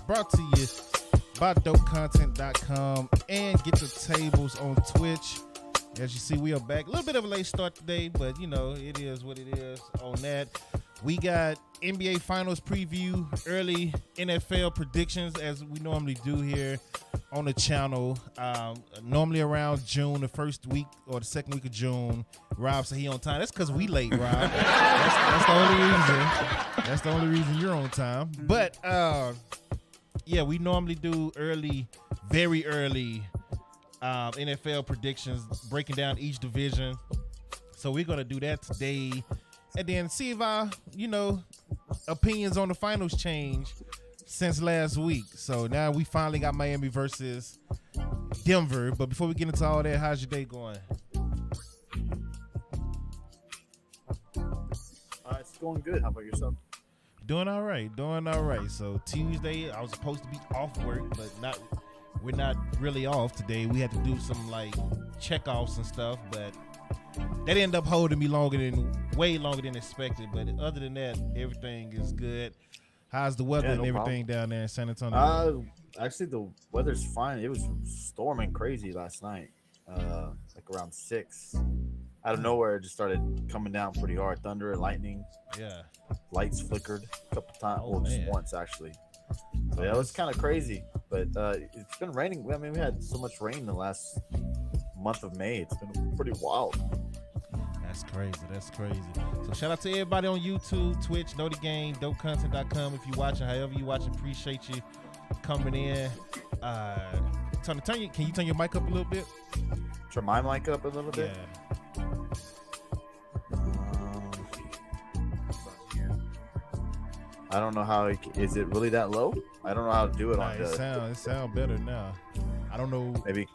Brought to you by dopecontent.com and Get the Tables on Twitch. As you see, we are back. A little bit of a late start today, but you know, it is what it is on that. We got NBA Finals preview, early NFL predictions as we normally do here on the channel. Normally around June, the first week or the second week of June. Rob said he on time. That's because we late, Rob. That's the only reason. That's the only reason you're on time. But yeah, we normally do early, very early NFL predictions, breaking down each division. So we're going to do that today. And then see if our, opinions on the finals change since last week. So now we finally got Miami versus Denver. But before we get into all that, how's your day going? It's going good. How about yourself? Doing all right. So Tuesday, I was supposed to be off work, but we're not really off today. We had to do some checkoffs and stuff, but that ended up holding me way longer than expected. But other than that, everything is good. How's the weather and everything down there in San Antonio? Actually, the weather's fine. It was storming crazy last night, around 6. Out of nowhere, it just started coming down pretty hard. Thunder and lightning. Yeah. Lights flickered a couple times. Just once, actually. So, yeah, it was kind of crazy. But it's been raining. I mean, we had so much rain the last month of May. It's been pretty wild. That's crazy. So shout out to everybody on YouTube, Twitch, Know the Game, dopecontent.com. If you're watching, however you're watching, appreciate you coming in. Can you turn your mic up a little bit? Turn my mic up a little bit? Yeah. I don't know how is it really that low? I don't know how to do it on it sound better now. I don't know. Maybe.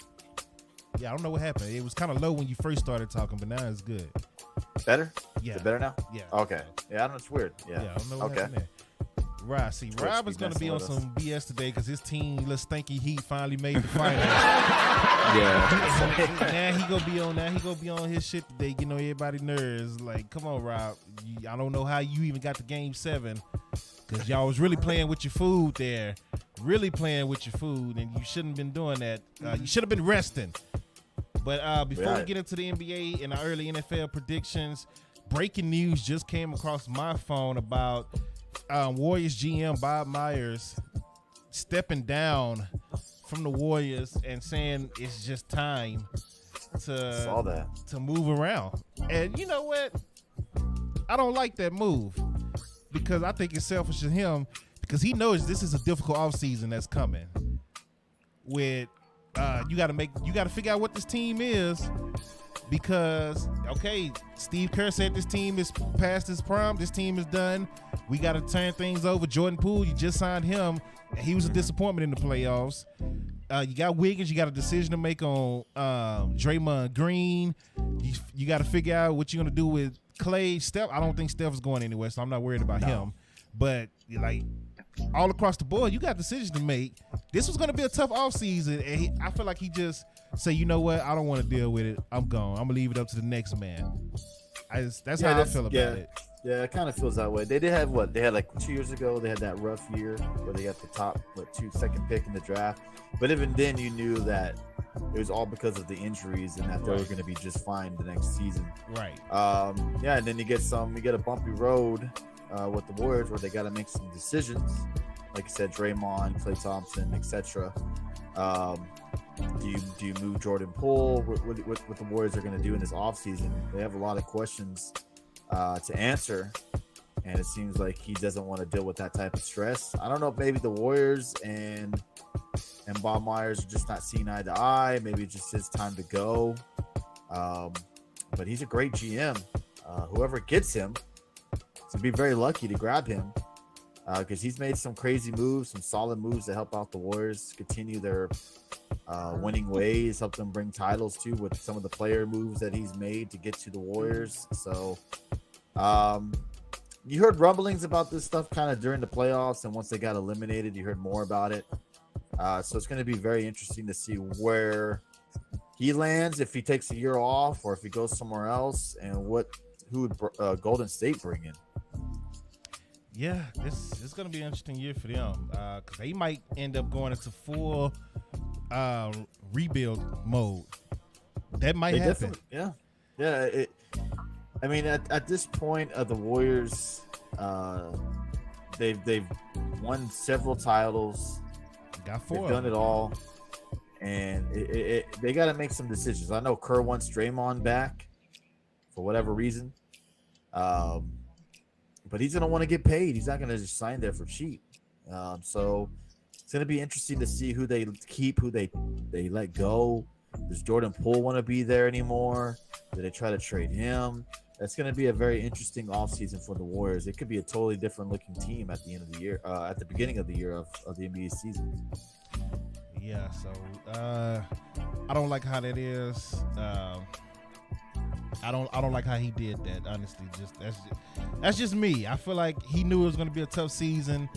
Yeah, I don't know what happened. It was kind of low when you first started talking, but now it's good. Better? Yeah. Is it better now? Yeah. Okay. Yeah, I don't know. It's weird. Yeah. I don't know what happened there. Right. See, Rob is going to be on some BS today because his team, little stinky heat, finally made the finals. Yeah. Now he gonna be on his shit today. Everybody nerves. Like, come on, Rob. I don't know how you even got to Game 7 because y'all was really playing with your food there. And you shouldn't have been doing that. You should have been resting. But before we get into the NBA and our early NFL predictions, breaking news just came across my phone about Warriors GM Bob Myers stepping down from the Warriors and saying it's just time to move around. And you know what? I don't like that move because I think it's selfish of him because he knows this is a difficult offseason that's coming. With you got to figure out what this team is because Steve Kerr said this team is past its prime. This team is done. We got to turn things over. Jordan Poole, you just signed him, and he was a disappointment in the playoffs. You got Wiggins. You got a decision to make on Draymond Green. You got to figure out what you're gonna do with Clay, Steph. I don't think Steph's going anywhere, so I'm not worried about him. But like all across the board, you got decisions to make. This was going to be a tough offseason, and I feel like he just say, you know what, I don't want to deal with it. I'm gone. I'm gonna leave it up to the next man. That's how I feel about it. Yeah, it kind of feels that way. They did have what? They had like 2 years ago. They had that rough year where they got the top 2 pick in the draft. But even then, you knew that it was all because of the injuries and that they were going to be just fine the next season. Right. Yeah, and then you get a bumpy road with the Warriors where they got to make some decisions. Like I said, Draymond, Klay Thompson, etc. Do you move Jordan Poole? What the Warriors are going to do in this offseason? They have a lot of questions to answer, and it seems like he doesn't want to deal with that type of stress. I don't know if maybe the Warriors and Bob Myers are just not seeing eye to eye. Maybe it's just his time to go. But he's a great GM. Whoever gets him to be very lucky to grab him because he's made some crazy moves, some solid moves to help out the Warriors continue their winning ways, help them bring titles too with some of the player moves that he's made to get to the Warriors. So you heard rumblings about this stuff kind of during the playoffs, and once they got eliminated, you heard more about it. So it's going to be very interesting to see where he lands, if he takes a year off or if he goes somewhere else, and who would Golden State bring in. Yeah, this is going to be an interesting year for them because they might end up going into full rebuild mode. That might happen. Yeah. I mean, at this point of the Warriors, they've won several titles. Got 4. They've done it all, and they got to make some decisions. I know Kerr wants Draymond back for whatever reason, but he's gonna want to get paid. He's not gonna just sign there for cheap. So it's gonna be interesting to see who they keep, who they let go. Does Jordan Poole want to be there anymore? Do they try to trade him? That's going to be a very interesting offseason for the Warriors. It could be a totally different looking team at the end of the year, at the beginning of the year of the NBA season. Yeah, so I don't like how that is. I don't like how he did that. Honestly, that's just me. I feel like he knew it was going to be a tough season,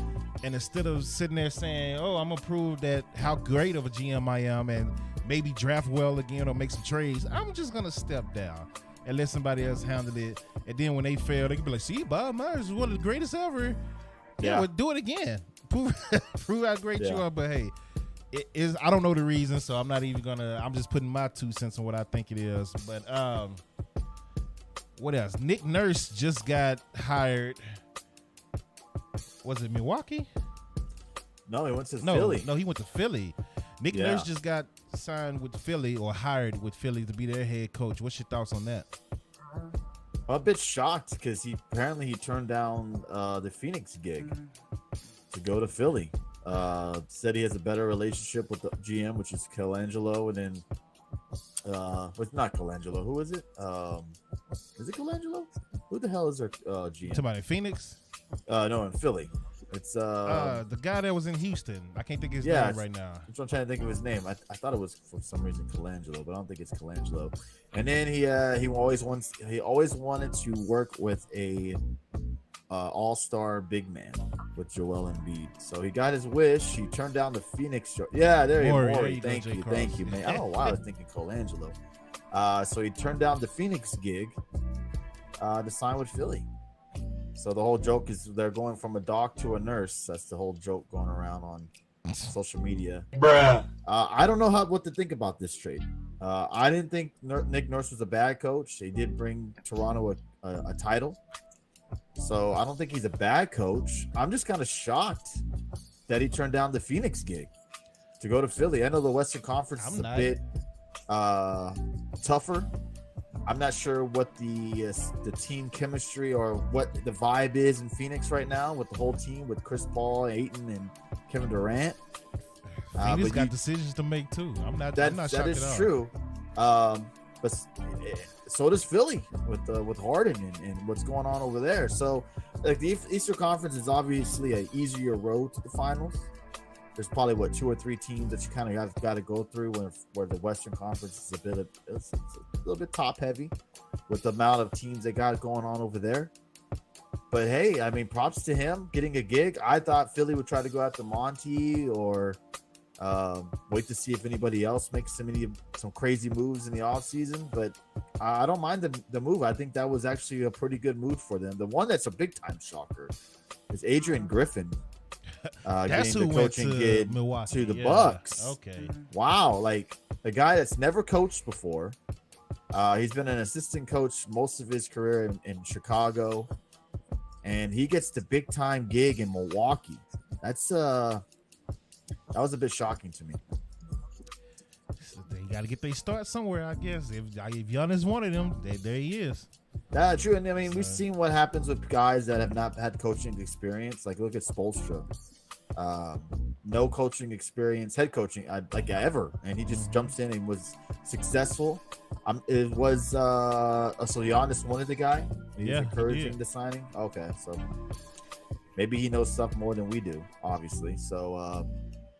and instead of sitting there saying, "Oh, I'm gonna prove that how great of a GM I am," and maybe draft well again or make some trades, I'm just gonna step down and let somebody else handle it. And then when they fail, they can be like, "See, Bob Myers is one of the greatest ever." Yeah, well, do it again. Prove how great you are. But hey, it is. I don't know the reason, so I'm not even gonna. I'm just putting my 2 cents on what I think it is. But what else? Nick Nurse just got hired. Was it Milwaukee? No, he went to Philly. No, he went to Philly. Nick Nurse just got signed with Philly or hired with Philly to be their head coach. What's your thoughts on that? I'm a bit shocked because he turned down the Phoenix gig to go to Philly. Said he has a better relationship with the GM, which is Colangelo, and then it's not Colangelo. Who is it? Is it Colangelo? Who the hell is their GM? Talking about in Phoenix? No, in Philly. It's the guy that was in Houston. I can't think of his name right now. I'm trying to think of his name. I thought it was for some reason Colangelo, but I don't think it's Colangelo. And then he always wanted to work with a all-star big man with Joel Embiid. So he got his wish. He turned down the Phoenix. Yeah, there you go. Thank you, man. I don't know why I was thinking Colangelo. So he turned down the Phoenix gig to sign with Philly. So the whole joke is they're going from a doc to a nurse. That's the whole joke going around on social media. Bruh. I don't know what to think about this trade. I didn't think Nick Nurse was a bad coach. He did bring Toronto a title. So I don't think he's a bad coach. I'm just kind of shocked that he turned down the Phoenix gig to go to Philly. I know the Western Conference is a bit tougher. I'm not sure what the team chemistry or what the vibe is in Phoenix right now with the whole team, with Chris Paul, Ayton, and Kevin Durant. Phoenix got decisions to make too. I'm not shocked at all. That is true. But so does Philly with Harden and what's going on over there. So like the Eastern Conference is obviously an easier road to the finals. There's probably 2 or 3 teams that you kind of got to go through where the Western Conference is a little bit top heavy. with the amount of teams they got going on over there. But hey, I mean, props to him getting a gig. I thought Philly would try to go after Monty or wait to see if anybody else makes some crazy moves in the offseason. But I don't mind the move. I think that was actually a pretty good move for them. The one that's a big time shocker is Adrian Griffin. That's getting who the went coaching to gig Milwaukee. to the Bucks. Okay. Wow, like a guy that's never coached before. He's been an assistant coach most of his career in Chicago, and he gets the big time gig in Milwaukee. That was a bit shocking to me. They got to get their start somewhere, I guess. If Giannis wanted him, there he is. That's true. And I mean, we've seen what happens with guys that have not had coaching experience. Like, look at Spoelstra. No coaching experience, head coaching, like ever. And he just jumps in and was successful. So Giannis wanted the guy. He's encouraging the signing. Okay, so maybe he knows stuff more than we do, obviously. So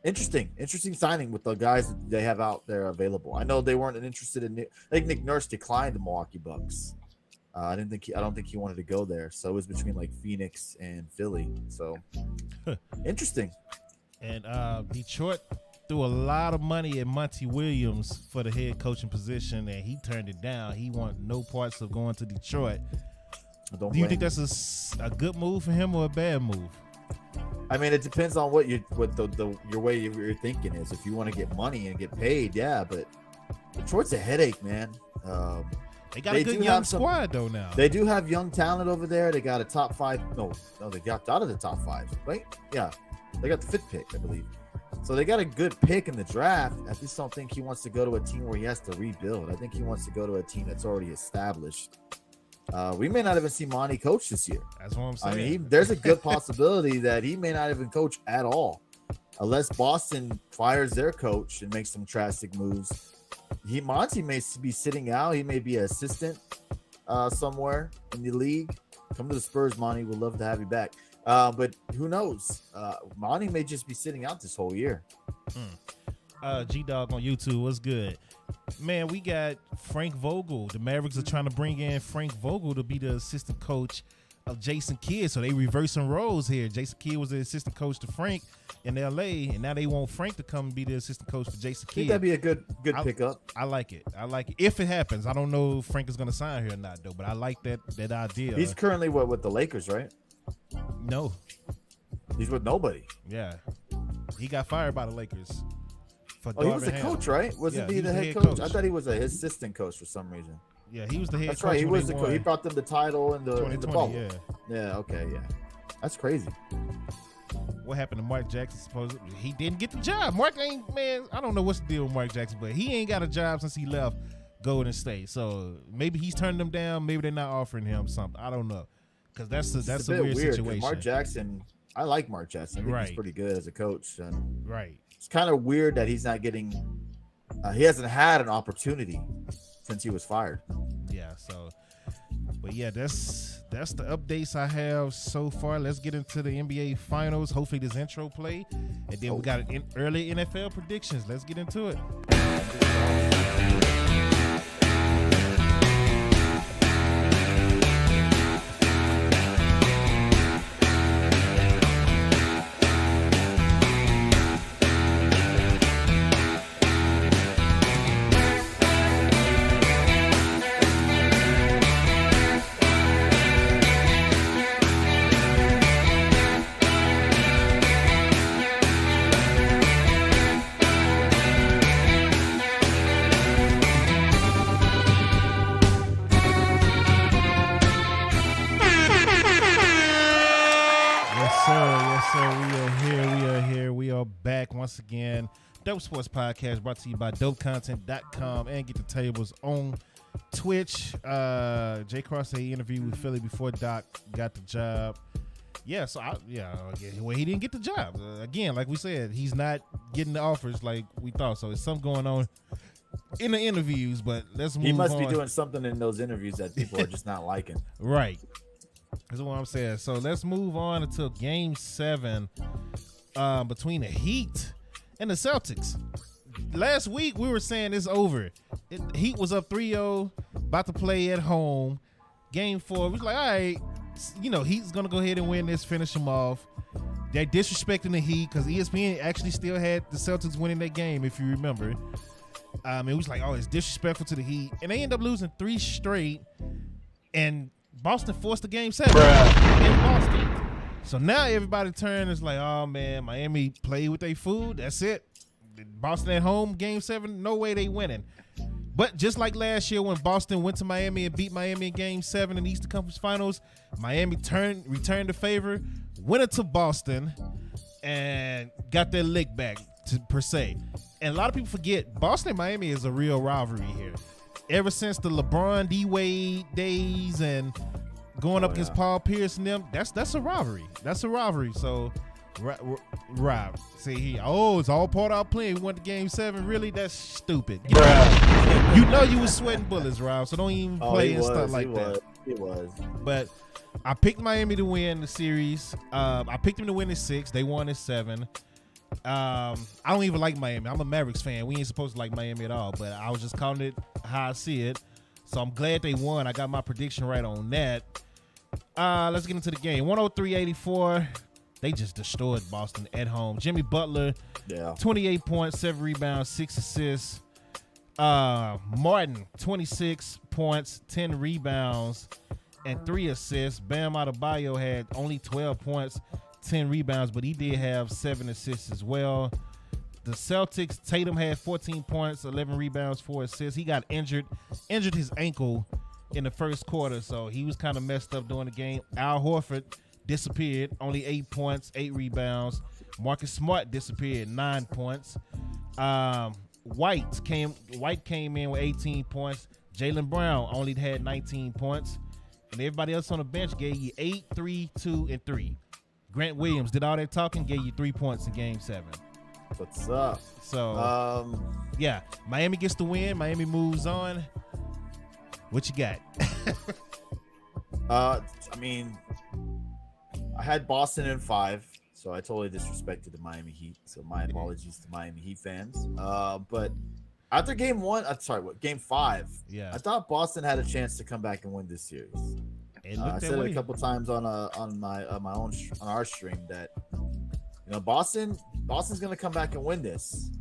interesting signing with the guys that they have out there available. I know they weren't interested in. I think Nick Nurse declined the Milwaukee Bucks. I don't think he wanted to go there. So it was between like Phoenix and Philly. So interesting. And Detroit threw a lot of money at Monty Williams for the head coaching position, and he turned it down. He wanted no parts of going to Detroit. Do you think that's a good move for him or a bad move? I mean, it depends on what your way you're thinking is. If you want to get money and get paid, yeah. But Detroit's a headache, man. They got a good young squad though now. They do have young talent over there. They got a top 5. No, they got out of the top 5. Right? Yeah, they got the 5th pick, I believe. So they got a good pick in the draft. I just don't think he wants to go to a team where he has to rebuild. I think he wants to go to a team that's already established. We may not even see Monty coach this year. That's what I'm saying. I mean, there's a good possibility that he may not even coach at all, unless Boston fires their coach and makes some drastic moves. Monty may be sitting out. He may be an assistant somewhere in the league. Come to the Spurs, Monty. We'd love to have you back. But who knows? Monty may just be sitting out this whole year. G-Dog on YouTube, what's good? Man, we got Frank Vogel. The Mavericks are trying to bring in Frank Vogel to be the assistant coach of Jason Kidd. So they reversing roles here. Jason Kidd was the assistant coach to Frank in L.A., and now they want Frank to come and be the assistant coach for Jason Kidd. I think that'd be a good pickup. I like it. If it happens. I don't know if Frank is going to sign here or not, though, but I like that idea. He's currently with the Lakers, right? No. He's with nobody. Yeah. He got fired by the Lakers. He was the coach, right? Wasn't he the head coach? I thought he was a assistant coach for some reason. Yeah, he was the head coach. That's right. He was the coach. He brought them the title in the bubble. Yeah. Okay. Yeah. That's crazy. What happened to Mark Jackson? Supposedly he didn't get the job. Mark ain't, man. I don't know what's the deal with Mark Jackson, but he ain't got a job since he left Golden State. So maybe he's turned them down. Maybe they're not offering him something. I don't know, because that's a weird situation. Mark Jackson. I like Mark Jackson. I think he's pretty good as a coach. And right. It's kind of weird that he's not getting. He hasn't had an opportunity since he was fired. Yeah. So, but yeah, that's the updates I have so far. Let's get into the NBA Finals. Hopefully, this intro play, and then we got early NFL predictions. Let's get into it. Once again, Dope Sports Podcast brought to you by dopecontent.com and Get the Tables on Twitch. Jay Cross said he interviewed with Philly before Doc got the job. Yeah, so well, he didn't get the job. Again, like we said, he's not getting the offers like we thought. So it's something going on in the interviews, but let's move on. He must be doing something in those interviews that people are just not liking. Right. That's what I'm saying. So let's move on until Game 7 between the Heat and the Celtics. Last week we were saying it's over. Heat was up 3-0 about to play at home. Game 4, we was like, all right, Heat's gonna go ahead and win this, finish them off. They're disrespecting the Heat because ESPN actually still had the Celtics winning that game, if you remember. It was like, oh, it's disrespectful to the Heat, and they end up losing 3 straight. And Boston forced the game 7 in Boston. So now everybody turns is like, oh man, Miami played with their food. That's it. Boston at home, game 7, no way they winning. But just like last year when Boston went to Miami and beat Miami in game 7 in the Eastern Conference Finals, Miami returned the favor, went into Boston, and got their lick back, per se. And a lot of people forget, Boston and Miami is a real rivalry here. Ever since the LeBron D-Wade days and going up against Paul Pierce and them, that's a rivalry. That's a rivalry. So, Rob, say he, it's all part of our plan. We went to game 7. Really? That's stupid. You know you was sweating bullets, Rob. So don't even play and stuff like that. It was. But I picked Miami to win the series. I picked them to win in 6. They won in 7. I don't even like Miami. I'm a Mavericks fan. We ain't supposed to like Miami at all. But I was just calling it how I see it. So I'm glad they won. I got my prediction right on that. Let's get into the game. 103-84. They just destroyed Boston at home. Jimmy Butler, 28 points, 7 rebounds, 6 assists. Martin, 26 points, 10 rebounds, and 3 assists. Bam Adebayo had only 12 points, 10 rebounds, but he did have 7 assists as well. The Celtics, Tatum had 14 points, 11 rebounds, 4 assists. He got injured his ankle in the first quarter, so he was kind of messed up during the game. Al Horford disappeared, only 8 points, 8 rebounds. Marcus Smart disappeared, 9 points. White came in with 18 points. Jaylen Brown only had 19 points. And everybody else on the bench gave you 8, 3, 2, and 3. Grant Williams did all that talking, gave you 3 points in game 7. What's up? So, yeah, Miami gets the win. Miami moves on. What you got? I mean, I had Boston in 5, so I totally disrespected the Miami Heat. So my apologies to Miami Heat fans. But after game 5? Yeah, I thought Boston had a chance to come back and win this series. I said it a couple times on our stream that Boston's gonna come back and win this.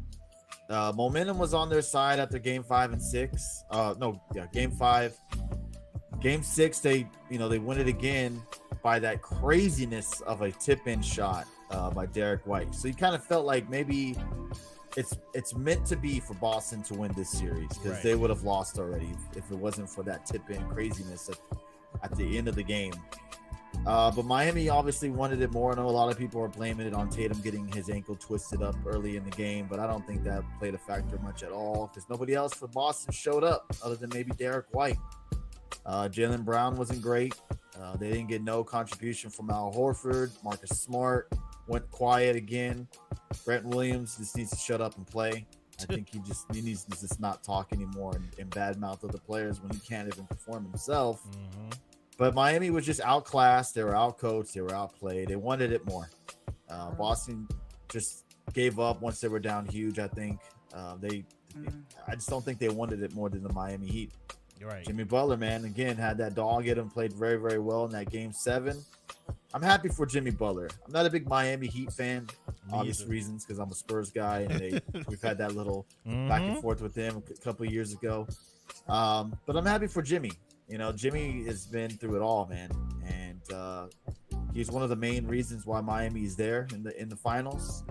Momentum was on their side after game 5 and 6. Game 5, game 6 they win it again by that craziness of a tip-in shot by Derek White. So you kind of felt like maybe it's meant to be for Boston to win this series because they would have lost already if it wasn't for that tip-in craziness at the end of the game. But Miami obviously wanted it more. I know a lot of people are blaming it on Tatum getting his ankle twisted up early in the game, but I don't think that played a factor much at all because nobody else for Boston showed up other than maybe Derek White. Jaylen Brown wasn't great. They didn't get no contribution from Al Horford. Marcus Smart went quiet again. Grant Williams just needs to shut up and play. I think he needs to just not talk anymore and badmouth other players when he can't even perform himself. Mm-hmm. But Miami was just outclassed. They were outcoached. They were outplayed. They wanted it more. Boston just gave up once they were down huge, I think. I just don't think they wanted it more than the Miami Heat. You're right. Jimmy Butler, man, again, had that dog in him, played very, very well in that game 7. I'm happy for Jimmy Butler. I'm not a big Miami Heat fan, obvious reasons, because I'm a Spurs guy, and we've had that little back and forth with them a couple of years ago. But I'm happy for Jimmy. Jimmy has been through it all, man, and he's one of the main reasons why Miami is there in the finals,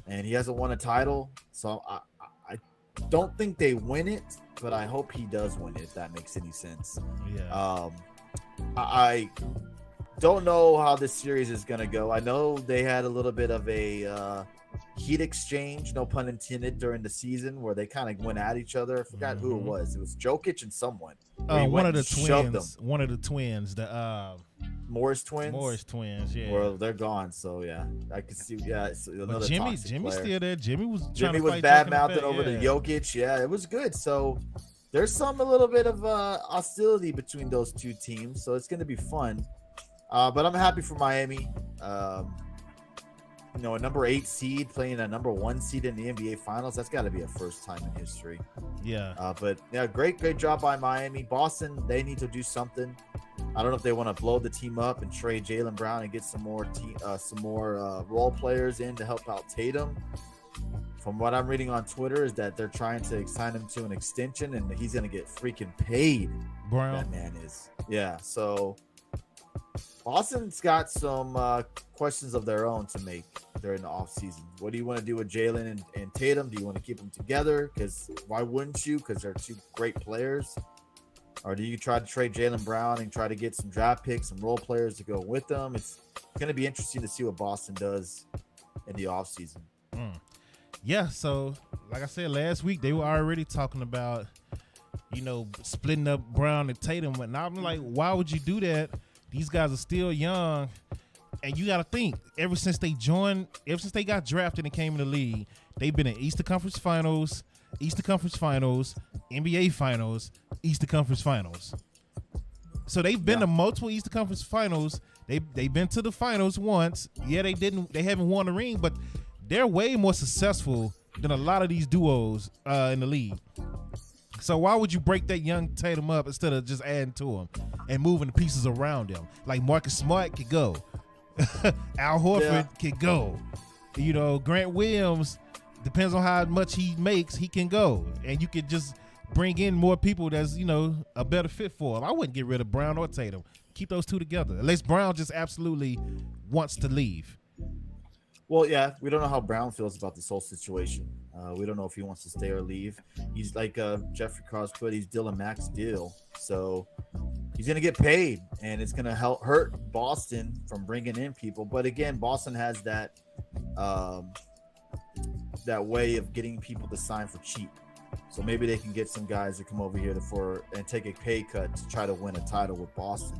and he hasn't won a title, so I don't think they win it, but I hope he does win it, if that makes any sense. Yeah. I don't know how this series is going to go. I know they had a little bit of a heat exchange, no pun intended, during the season where they kind of went at each other. I forgot who it was. It was Jokic and someone. One of the twins. One of the twins. The Morris twins. Morris twins. Yeah. Well, they're gone. So yeah, I can see. Yeah, it's another Jimmy's player. Still there. Jimmy was bad mouthing over to Jokic. Yeah, it was good. So there's a little bit of hostility between those two teams. So it's going to be fun. But I'm happy for Miami. a number 8 seed playing a number 1 seed in the NBA Finals. That's got to be a first time in history. Yeah. But yeah, great job by Miami. Boston, they need to do something. I don't know if they want to blow the team up and trade Jaylen Brown and get some more role players in to help out Tatum. From what I'm reading on Twitter is that they're trying to sign him to an extension, and he's going to get freaking paid. Brown. That man is. Yeah. So Boston's got some questions of their own to make during the offseason. What do you want to do with Jaylen and Tatum? Do you want to keep them together? Because why wouldn't you? Because they're two great players. Or do you try to trade Jaylen Brown and try to get some draft picks, some role players to go with them? It's going to be interesting to see what Boston does in the offseason. Yeah, so like I said last week, they were already talking about, splitting up Brown and Tatum. And I'm like, why would you do that? These guys are still young. And you got to think, ever since they got drafted and came in the league, they've been in Eastern Conference Finals, NBA Finals, Eastern Conference Finals. So they've been to multiple Eastern Conference Finals. They've been to the finals once. Yeah, they haven't won a ring, but they're way more successful than a lot of these duos in the league. So why would you break that young Tatum up instead of just adding to him and moving the pieces around him? Like Marcus Smart could go. Al Horford could go. Grant Williams, depends on how much he makes, he can go. And you could just bring in more people that's, a better fit for him. I wouldn't get rid of Brown or Tatum. Keep those two together. Unless Brown just absolutely wants to leave. Well, yeah, we don't know how Brown feels about this whole situation. We don't know if he wants to stay or leave. He's like Jeffrey Cross put, he's still a max deal. So he's going to get paid, and it's going to hurt Boston from bringing in people. But again, Boston has that way of getting people to sign for cheap. So maybe they can get some guys to come over here and take a pay cut to try to win a title with Boston.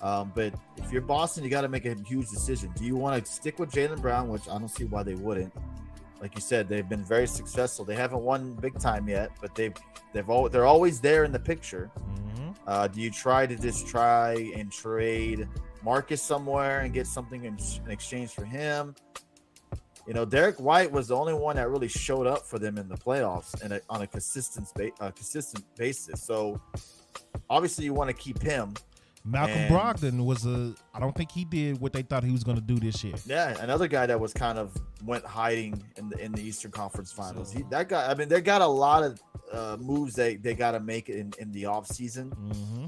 But if you're Boston, you got to make a huge decision. Do you want to stick with Jaylen Brown, which I don't see why they wouldn't? Like you said, they've been very successful. They haven't won big time yet, but they're always there in the picture. Mm-hmm. Do you try and trade Marcus somewhere and get something in exchange for him? Derek White was the only one that really showed up for them in the playoffs and on a consistent basis. So obviously you want to keep him. Malcolm Brogdon I don't think he did what they thought he was going to do this year. Yeah, another guy that was kind of went hiding in the Eastern Conference Finals. They got a lot of moves they got to make in the offseason. Mm-hmm.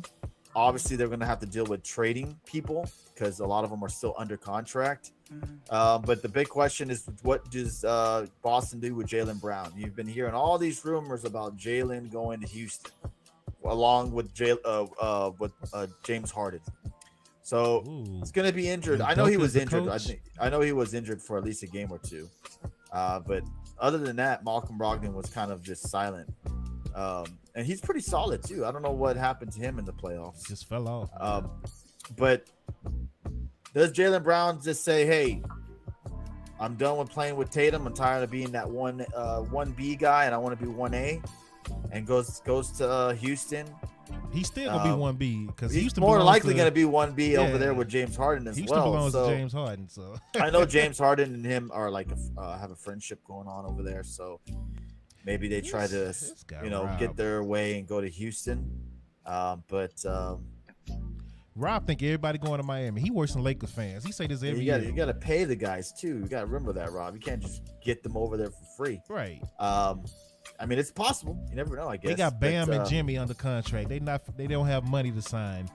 Obviously, they're going to have to deal with trading people because a lot of them are still under contract. Mm-hmm. But the big question is, what does Boston do with Jaylen Brown? You've been hearing all these rumors about Jaylen going to Houston, along with James Harden. So he's going to be injured. I know he was injured. I know he was injured for at least a game or two. But other than that, Malcolm Brogdon was kind of just silent. And he's pretty solid too. I don't know what happened to him in the playoffs. Just fell off. But does Jaylen Brown just say, "Hey, I'm done with playing with Tatum. I'm tired of being that 1B guy, and I want to be 1A," and goes to Houston? He's still gonna be 1B because he's more likely gonna be 1B over there with James Harden as Houston well. Belongs to James Harden, so I know James Harden and him are like have a friendship going on over there. So maybe they try to get their way and go to Houston. But Rob think everybody going to Miami. He works in Lakers fans. He say this every year. You got to pay the guys too. You got to remember that, Rob. You can't just get them over there for free. Right. I mean, it's possible. You never know, I guess. They got Bam and Jimmy under contract. They don't have money to sign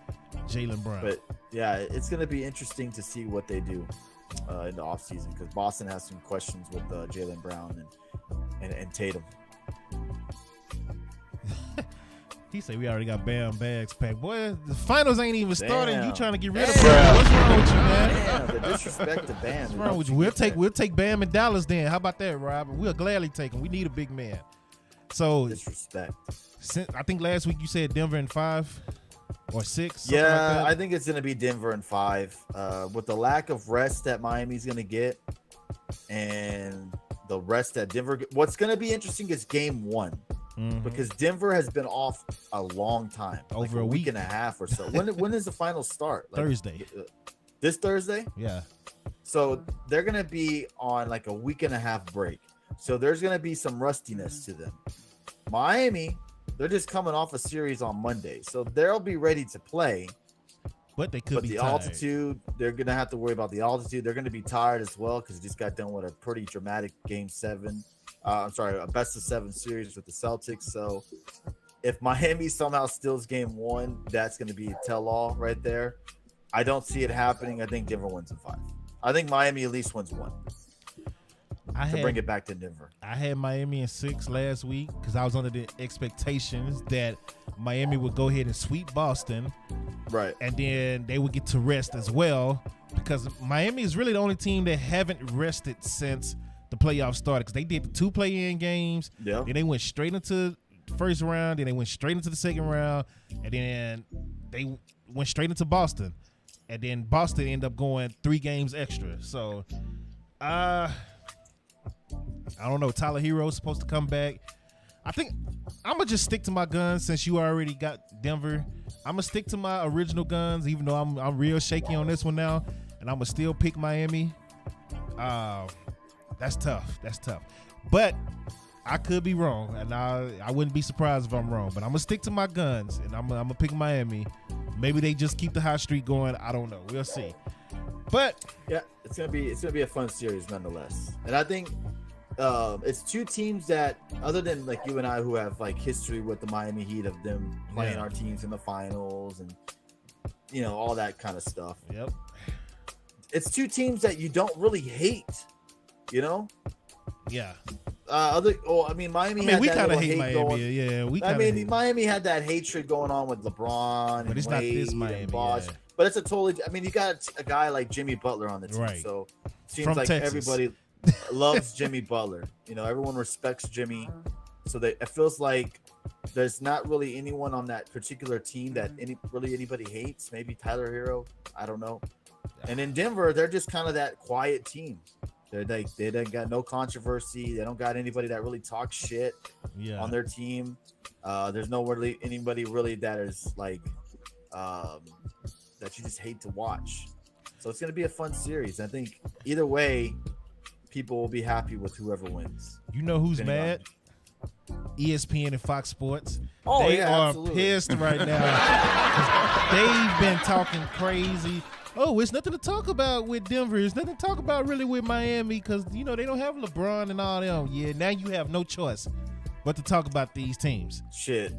Jaylen Brown. But yeah, it's going to be interesting to see what they do in the offseason because Boston has some questions with Jaylen Brown and Tatum. He said we already got Bam bags packed. Boy, the finals ain't even started. You trying to get rid of Bam? What's wrong with you, man? Damn, the disrespect to Bam. What's wrong with you? We'll take Bam in Dallas then. How about that, Rob? We'll gladly take him. We need a big man. So disrespect. I think last week you said Denver in 5 or 6. Yeah, like that. I think it's going to be Denver in 5. With the lack of rest that Miami's going to get and the rest that Denver what's going to be interesting is game 1. Mm-hmm. Because Denver has been off a long time, over like a week and a half or so. When does the finals start? Thursday. This Thursday? Yeah. So they're going to be on like a week and a half break. So there's going to be some rustiness to them. Miami, they're just coming off a series on Monday. So they'll be ready to play. But they could be the tired. altitude, they're going to have to worry about the altitude. They're going to be tired as well because they just got done with a pretty dramatic game 7. A best of 7 series with the Celtics. So if Miami somehow steals game 1, that's going to be a tell-all right there. I don't see it happening. I think Denver wins in 5. I think Miami at least wins 1 to bring it back to Denver. I had Miami in 6 last week because I was under the expectations that Miami would go ahead and sweep Boston. Right. And then they would get to rest as well because Miami is really the only team that haven't rested since the playoffs started because they did the 2 play-in games. Yeah. Then they went straight into the first round. Then they went straight into the second round. And then they went straight into Boston. And then Boston ended up going 3 games extra. So, I don't know. Tyler Hero's supposed to come back. I think I'm going to just stick to my guns since you already got Denver. I'm going to stick to my original guns, even though I'm real shaky on this one now. And I'm going to still pick Miami. That's tough. But I could be wrong, and I wouldn't be surprised if I'm wrong. But I'm going to stick to my guns, and I'm going to pick Miami. Maybe they just keep the hot streak going. I don't know. We'll see. But yeah, it's gonna be a fun series nonetheless. And I think it's 2 teams that, other than like you and I, who have like history with the Miami Heat of them playing our teams in the finals and all that kind of stuff. Yep. It's 2 teams that you don't really hate. Yeah. Miami. We kind of hate Miami. Going. Yeah, Miami had that hatred going on with LeBron. But it's not this Miami. Bosh. Yeah. But it's a totally. You got a guy like Jimmy Butler on the team, right. So it seems From like Texas. Everybody loves Jimmy Butler. Everyone respects Jimmy, so it feels like there's not really anyone on that particular team that anybody hates. Maybe Tyler Hero. I don't know. And in Denver, they're just kind of that quiet team. They don't got no controversy. They don't got anybody that really talks shit on their team. There's anybody really that is like that you just hate to watch. So it's gonna be a fun series. I think either way, people will be happy with whoever wins. You know who's mad? ESPN and Fox Sports. Oh, they are absolutely. pissed right now. They've been talking crazy. Oh, it's nothing to talk about with Denver. It's nothing to talk about really with Miami because, they don't have LeBron and all them. Yeah, now you have no choice but to talk about these teams. Shit.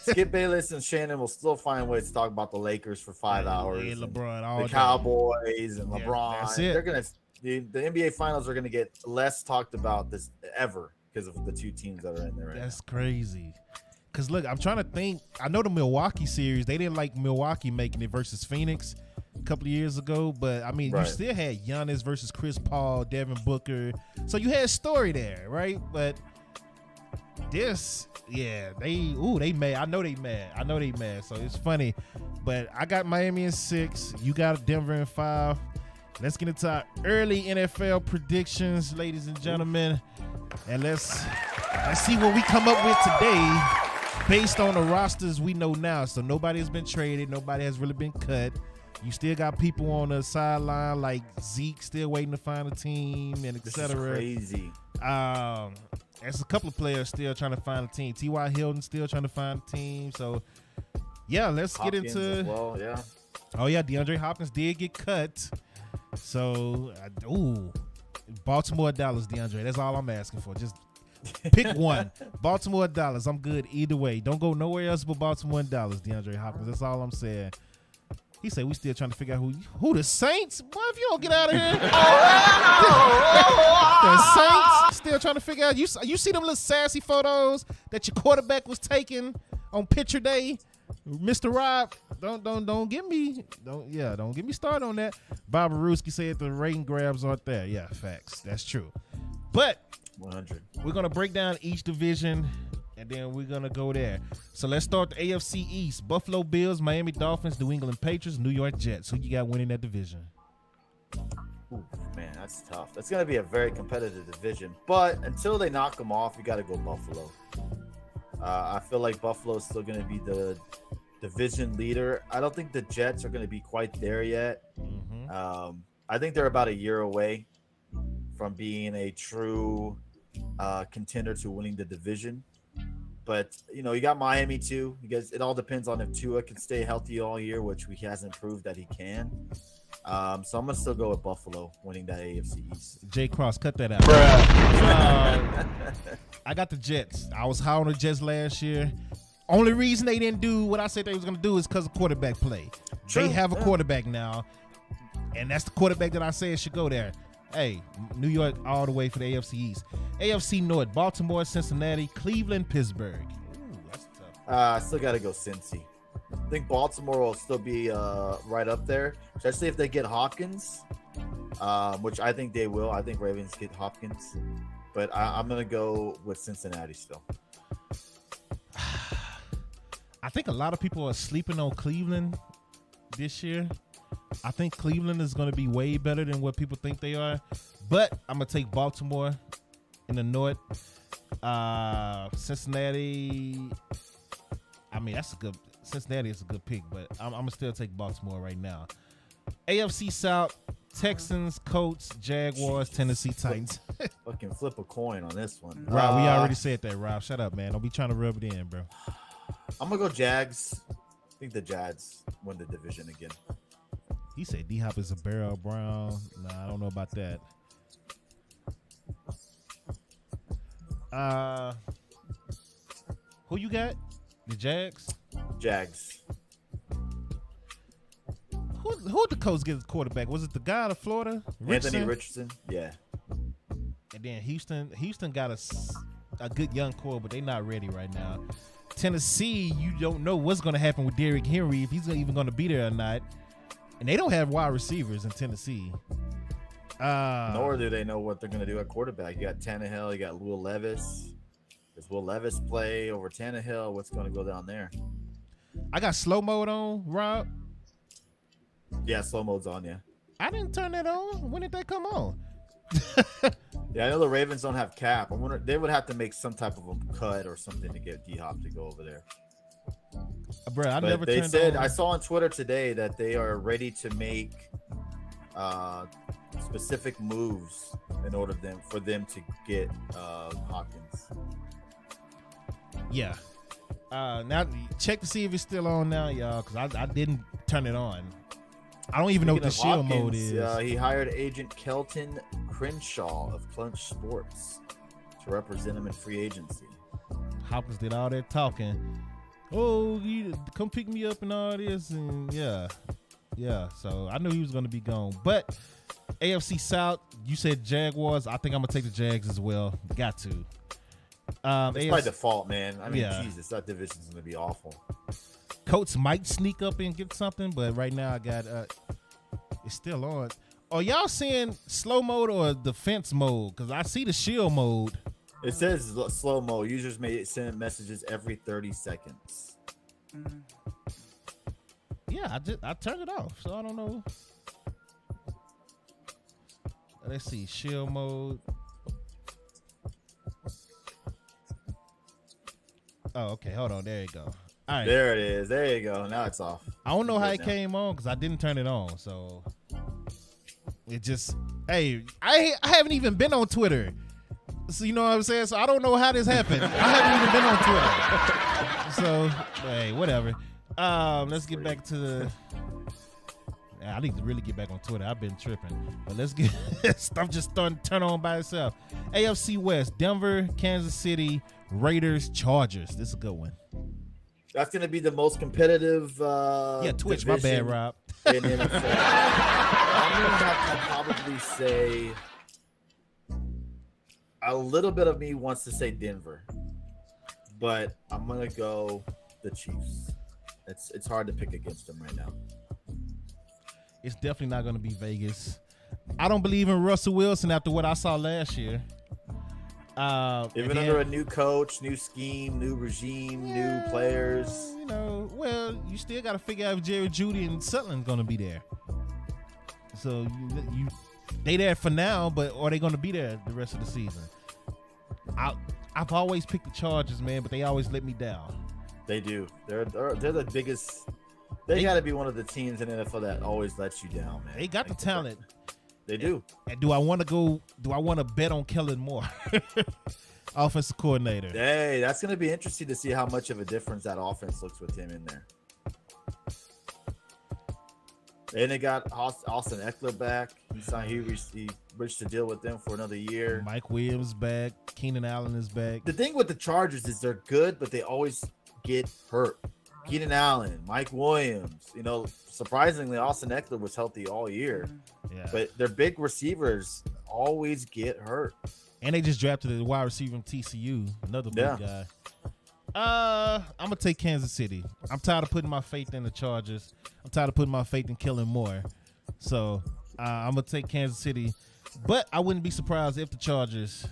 Skip Bayless and Shannon will still find ways to talk about the Lakers for 5 hours. Yeah, LeBron, all the day. Cowboys and LeBron. That's it. They're going to the NBA Finals are going to get less talked about this ever because of the 2 teams that are in there right That's crazy. Because, look, I'm trying to think. I know the Milwaukee series, they didn't like Milwaukee making it versus Phoenix a couple of years ago, but you still had Giannis versus Chris Paul, Devin Booker, so you had a story there, right? But this, they mad. I know they mad. So it's funny, but I got Miami in 6. You got Denver in 5. Let's get into our early NFL predictions, ladies and gentlemen, and let's see what we come up with today based on the rosters we know now. So nobody has been traded, nobody has really been cut. You still got people on the sideline like Zeke still waiting to find a team and etc. Crazy. There's a couple of players still trying to find a team. T.Y. Hilton still trying to find a team. So, let's Hopkins get into. As well, yeah. Oh yeah, DeAndre Hopkins did get cut. So, Baltimore, Dallas, DeAndre. That's all I'm asking for. Just pick one. Baltimore, Dallas. I'm good either way. Don't go nowhere else but Baltimore and Dallas, DeAndre Hopkins. That's all I'm saying. He said we still trying to figure out who the Saints? Boy, if you don't get out of here. The Saints still trying to figure out. You see them little sassy photos that your quarterback was taking on picture day, Mr. Rob. Don't get me started on that. Bob Aruski said the rating grabs aren't there. Yeah, facts. That's true. But 100. We're gonna break down each division. And then we're going to go there. So let's start the AFC East. Buffalo Bills, Miami Dolphins, New England Patriots, New York Jets. Who you got winning that division? Ooh, man, that's tough. That's going to be a very competitive division. But until they knock them off, you got to go Buffalo. I feel like Buffalo is still going to be the division leader. I don't think the Jets are going to be quite there yet. Mm-hmm. I think they're about a year away from being a true contender to winning the division. But you got Miami too. You guys, it all depends on if Tua can stay healthy all year, which he hasn't proved that he can. So I'm gonna still go with Buffalo winning that AFC East. Jay Cross, cut that out. I got the Jets. I was high on the Jets last year. Only reason they didn't do what I said they was gonna do is because of quarterback play. True. They have a quarterback now, and that's the quarterback that I said should go there. Hey, New York all the way for the AFC East. AFC North, Baltimore, Cincinnati, Cleveland, Pittsburgh. Ooh, that's tough. I still got to go Cincy. I think Baltimore will still be right up there, especially if they get Hopkins, which I think they will. I think Ravens get Hopkins, but I'm going to go with Cincinnati still. I think a lot of people are sleeping on Cleveland this year. I think Cleveland is going to be way better than what people think they are, but I'm going to take Baltimore in the North. Cincinnati, I mean, Cincinnati is a good pick, but I'm going to still take Baltimore right now. AFC South, Texans, Colts, Jaguars, Tennessee Titans. Fucking flip a coin on this one. Rob, we already said that, Rob. Shut up, man. Don't be trying to rub it in, bro. I'm going to go Jags. I think the Jags win the division again. He said D-Hop is a Barrel Brown. Nah, I don't know about that. Who you got? The Jags? Jags. Who the coach get the quarterback? Was it the guy out of Florida? Anthony Richardson? Yeah. And then Houston got a good young core, but they're not ready right now. Tennessee, you don't know what's going to happen with Derrick Henry, if he's even going to be there or not. And they don't have wide receivers in Tennessee. Nor do they know what they're going to do at quarterback. You got Tannehill. You got Will Levis. Does Will Levis play over Tannehill? What's going to go down there? I got slow mode on, Rob. Yeah, slow mode's on, yeah. I didn't turn that on. When did that come on? Yeah, I know the Ravens don't have cap. I wonder they would have to make some type of a cut or something to get D-Hop to go over there. Bro, They said I saw on Twitter today that they are ready to make specific moves in order for them to get Hopkins. Yeah. Now check to see if it's still on now, y'all, because I didn't turn it on. I don't even know what the shield mode is. He hired agent Kelton Crenshaw of Clutch Sports to represent him in free agency. Hopkins did all that talking. Oh, you come pick me up and all this, and yeah. So I knew he was going to be gone. But AFC South, you said Jaguars. I think I'm gonna take the Jags as well. Got to. It's by default, man. I mean, Jesus, that division's gonna be awful. Colts might sneak up and get something, but right now I got it's still on. Are y'all seeing slow mode or defense mode? Because I see the shield mode. It says slow mo. Users may send messages every 30 seconds. Yeah, I turned it off, so I don't know. Let's see, shield mode. Oh, okay. Hold on. There you go. All right. There it is. There you go. Now it's off. I don't know how it came on because I didn't turn it on. So it just, hey, I haven't even been on Twitter. So you know what I'm saying? So I don't know how this happened. I haven't even been on Twitter. So, hey, whatever. Let's get back to the. I need to really get back on Twitter. I've been tripping. But let's get stuff just starting to turn on by itself. AFC West, Denver, Kansas City, Raiders, Chargers. This is a good one. That's going to be the most competitive. Twitch. My bad, Rob. In NFL. I'm going to have to probably say a little bit of me wants to say Denver, but I'm going to go the Chiefs. It's hard to pick against them right now. It's definitely not going to be Vegas. I don't believe in Russell Wilson after what I saw last year. Even under a new coach, new scheme, new regime, new players. You know, well, you still got to figure out if Jerry Jeudy and Sutton going to be there. So they there for now, but are they going to be there the rest of the season? I've always picked the Chargers, man, but they always let me down. They do. They're the biggest. They got to be one of the teams in the NFL that always lets you down, man. They got the talent. They do. And do I want to bet on Kellen Moore, offensive coordinator? Hey, that's going to be interesting to see how much of a difference that offense looks with him in there. And they got Austin Eckler back. He reached a deal with them for another year. Mike Williams back. Keenan Allen is back. The thing with the Chargers is they're good, but they always get hurt. Keenan Allen, Mike Williams. Surprisingly, Austin Eckler was healthy all year. Yeah. But their big receivers always get hurt. And they just drafted a wide receiver from TCU, another big guy. I'm going to take Kansas City. I'm tired of putting my faith in the Chargers. I'm tired of putting my faith in Kellen Moore. So I'm going to take Kansas City. But I wouldn't be surprised if the Chargers.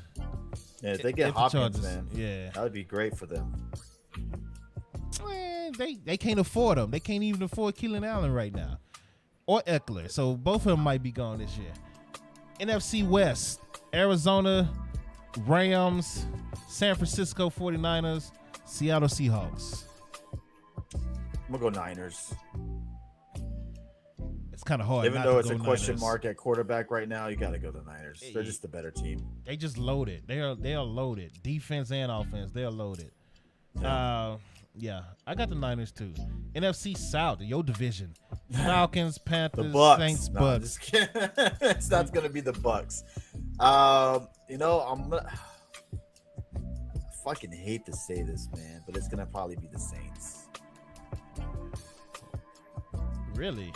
Yeah, if they get Hopkins, man. Yeah. That would be great for them. They can't afford them. They can't even afford Keenan Allen right now. Or Eckler. So both of them might be gone this year. NFC West. Arizona, Rams, San Francisco 49ers, Seattle Seahawks. I'm going to go Niners. It's kind of hard. Even though it's a question mark at quarterback right now, you got to go to the Niners. They're just the better team. They just loaded. They are loaded. Defense and offense, they are loaded. Yeah, I got the Niners too. NFC South, your division. Falcons, Panthers, the Bucks. Saints, No, Bucks. I'm just kidding. It's not going to be the Bucks. I fucking hate to say this, man, but it's going to probably be the Saints. Really?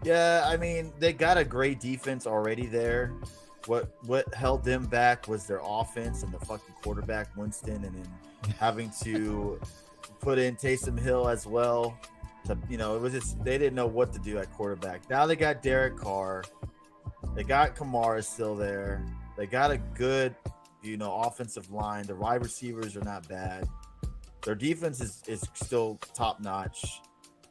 Yeah, I mean, they got a great defense already there. What held them back was their offense and the fucking quarterback, Winston, and then having to put in Taysom Hill as well. It was just they didn't know what to do at quarterback. Now they got Derek Carr. They got Kamara still there. They got a good, offensive line. The wide receivers are not bad. Their defense is still top notch.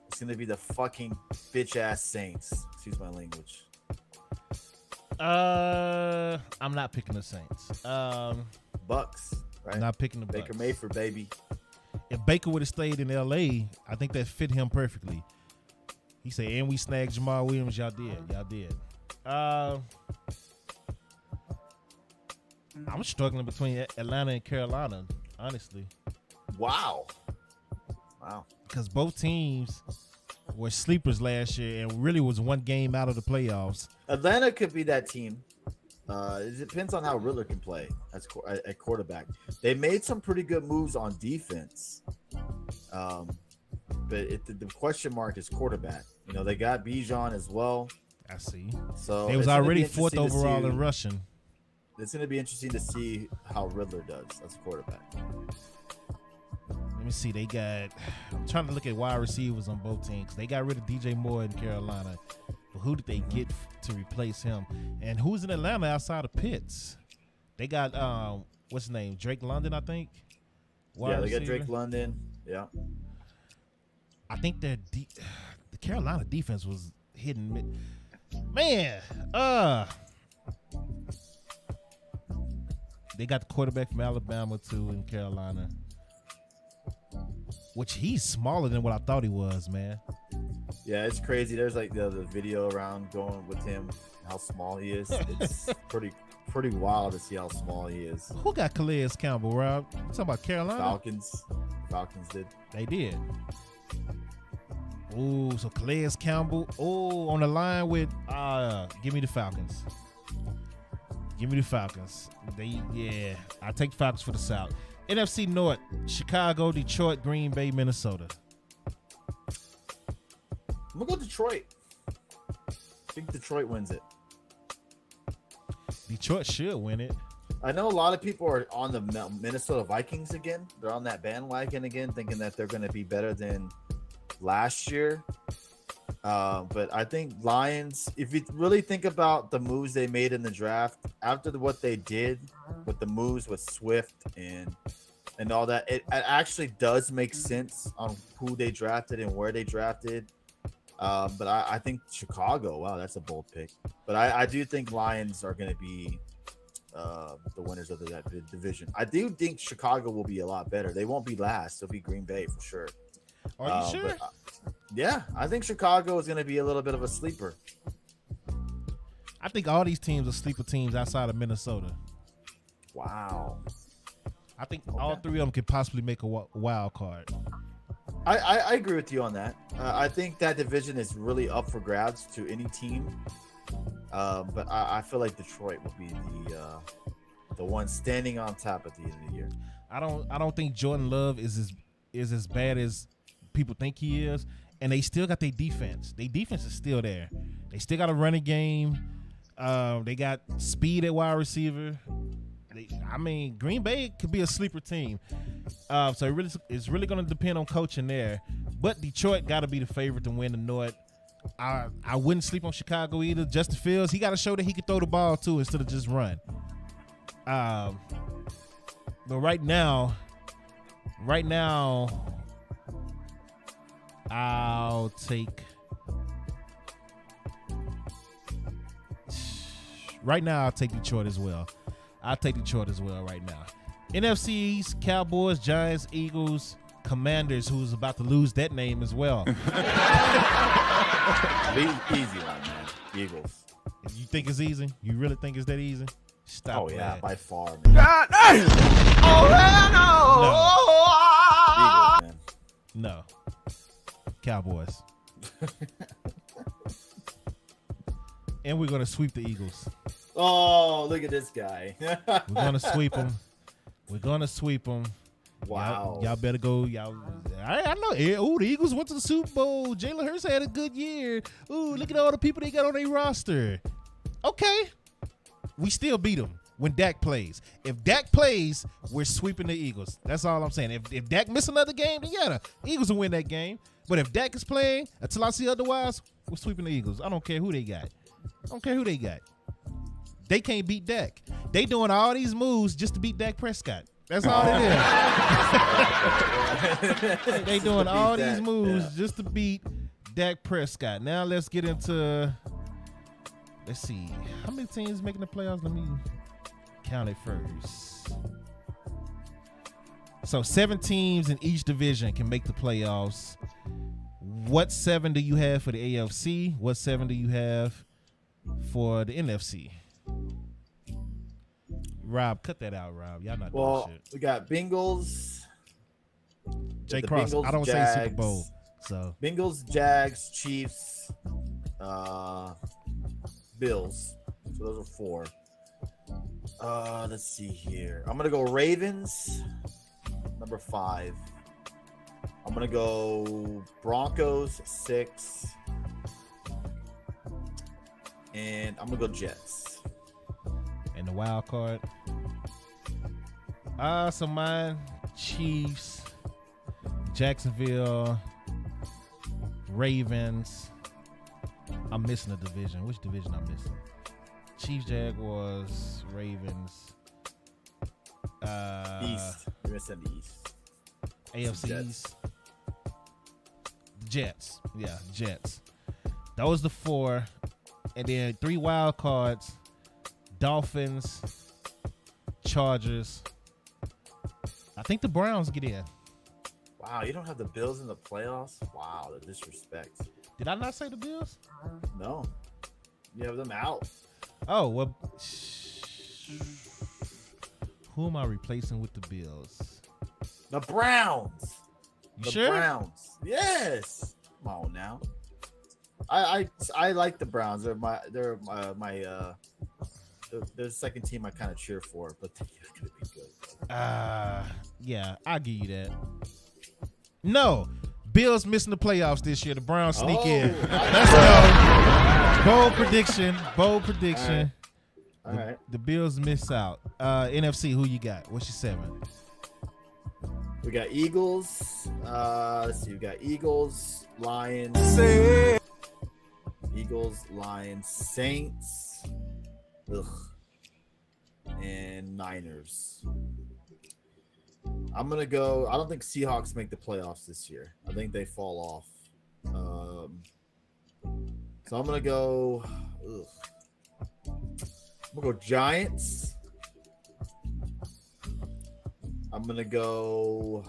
It's gonna be the fucking bitch ass Saints. Excuse my language. I'm not picking the Saints. Bucks, right? Not picking the Bucks. Baker Mayfield, baby. If Baker would have stayed in LA, I think that fit him perfectly. He said, and we snagged Jamal Williams. Y'all did. I'm struggling between Atlanta and Carolina, honestly. Wow. Because both teams were sleepers last year and really was one game out of the playoffs. Atlanta could be that team. It depends on how Riddler can play at quarterback. They made some pretty good moves on defense. But the question mark is quarterback. They got Bijan as well. I see. So they was already fourth overall in rushing. It's going to be interesting to see how Riddler does as a quarterback. Let me see. I'm trying to look at wide receivers on both teams. They got rid of DJ Moore in Carolina. But who did they get to replace him? And who's in Atlanta outside of Pitts? They got, what's his name? Drake London, I think. They got Drake London. Yeah. I think the Carolina defense was hidden. Man, they got the quarterback from Alabama too in Carolina, which he's smaller than what I thought he was, man. Yeah, it's crazy. There's like the video around going with him, how small he is. It's pretty wild to see how small he is. Who got Calais Campbell, Rob? You talking about Carolina? Falcons did. They did. Ooh, so Calais Campbell. Oh, on the line with give me the Falcons. Give me the Falcons. I take Falcons for the South. NFC North, Chicago, Detroit, Green Bay, Minnesota. I'm going to go Detroit. I think Detroit wins it. Detroit should win it. I know a lot of people are on the Minnesota Vikings again. They're on that bandwagon again, thinking that they're going to be better than last year. But I think Lions, if you really think about the moves they made in the draft, after what they did with the moves with Swift and all that, it actually does make sense on who they drafted and where they drafted. But I think Chicago, wow, that's a bold pick. But I do think Lions are going to be the winners of that division. I do think Chicago will be a lot better. They won't be last. They'll be Green Bay for sure. Are you sure? Yeah, I think Chicago is going to be a little bit of a sleeper. I think all these teams are sleeper teams outside of Minnesota. Wow. I think all three of them could possibly make a wild card. I agree with you on that. I think that division is really up for grabs to any team. But I feel like Detroit will be the one standing on top at the end of the year. I don't think Jordan Love is as bad as people think he is, and they still got their defense. Their defense is still there. They still got a running game. They got speed at wide receiver. Green Bay could be a sleeper team. So it's really going to depend on coaching there. But Detroit got to be the favorite to win the North. I wouldn't sleep on Chicago either. Justin Fields, he got to show that he can throw the ball too instead of just run. But right now, I'll take Detroit as well. I'll take Detroit as well right now. NFC East, Cowboys, Giants, Eagles, Commanders, who's about to lose that name as well. Easy one, man. Eagles. You think it's easy? You really think it's that easy? Stop. Oh, yeah, playing. by far, man. God, oh, hell no. Eagles, man. No. Cowboys. And we're going to sweep the Eagles. Oh, look at this guy. We're going to sweep them. Wow. Y'all better go. I know. Ooh, the Eagles went to the Super Bowl. Jalen Hurts had a good year. Ooh, look at all the people they got on their roster. Okay. We still beat them when Dak plays. If Dak plays, we're sweeping the Eagles. That's all I'm saying. If Dak miss another game, then yeah, the Eagles will win that game. But if Dak is playing, until I see otherwise, we're sweeping the Eagles. I don't care who they got. They can't beat Dak. They doing all these moves just to beat Dak Prescott. That's all it is. They doing all these moves just to beat Dak Prescott. Now let's get into, let's see, how many teams making the playoffs? Let me count it first. So 7 teams in each division can make the playoffs. What 7 do you have for the AFC? What 7 do you have for the NFC? Rob, cut that out, Rob. Y'all not doing shit. We got Bengals. Jay Cross, Bengals, I don't Jags, say Super Bowl. So Bengals, Jags, Chiefs, Bills. So those are 4. Let's see here. I'm gonna go Ravens, number 5. I'm gonna go Broncos, 6. And I'm gonna go Jets. and the wild card. So mine, Chiefs, Jacksonville, Ravens. I'm missing a division. Which division I'm missing? Chiefs, Jaguars, Ravens. East. You're missing the East. AFC East. Jets. Yeah, Jets. Those the 4. And then 3 wild cards. Dolphins, Chargers. I think the Browns get in. Wow, you don't have the Bills in the playoffs? Wow, the disrespect. Did I not say the Bills? No. You have them out. Oh, well. Who am I replacing with the Bills? The Browns. You sure? Browns. Yes. Come on now. I like the Browns. They're the second team I kind of cheer for, but they're gonna be good. Yeah, I'll give you that. No, Bills missing the playoffs this year. The Browns sneak in. Let's go. Bold prediction. All right. The Bills miss out. NFC, who you got? What's your 7? We got Eagles. Let's see. We got Eagles, Lions, Saints, and Niners. I'm gonna go. I don't think Seahawks make the playoffs this year. I think they fall off. So I'm gonna go. I'm gonna go Giants. I'm gonna go.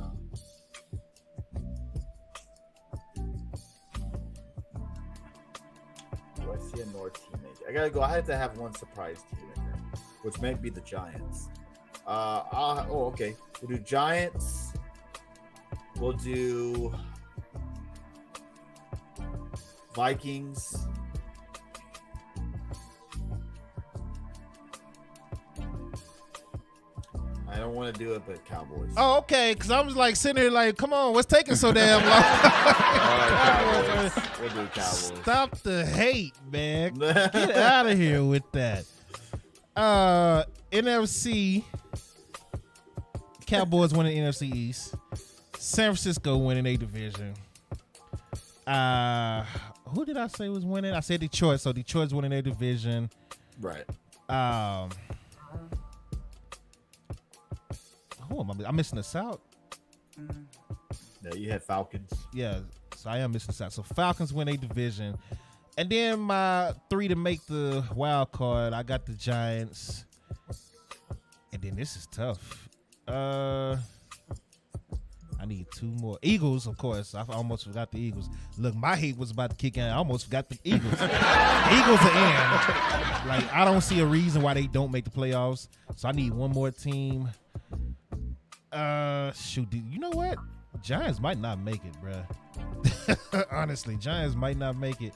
Do I AFC North teammate. I gotta go. I have to have one surprise team in there, which might be the Giants. Okay. We'll do Giants. We'll do Vikings. I don't want to do it, but Cowboys. Oh, okay. Because I was like sitting here like, come on, what's taking so damn long? Cowboys. We'll do Cowboys. Stop the hate, man. Get out of here with that. NFC. Cowboys winning NFC East. San Francisco winning a division. Who did I say was winning? I said Detroit. So Detroit's winning their division. Right. Who am I? I'm missing the South. Yeah, you had Falcons. Yeah, so I am missing the South. So Falcons win a division. And then my 3 to make the wild card, I got the Giants. And then this is tough. I need 2 more. Eagles, of course. I almost forgot the Eagles. Look, my hate was about to kick in. I almost forgot the Eagles. Eagles are in. Like, I don't see a reason why they don't make the playoffs. So I need 1 more team. Shoot, you know what? Giants might not make it, bruh. Honestly, Giants might not make it.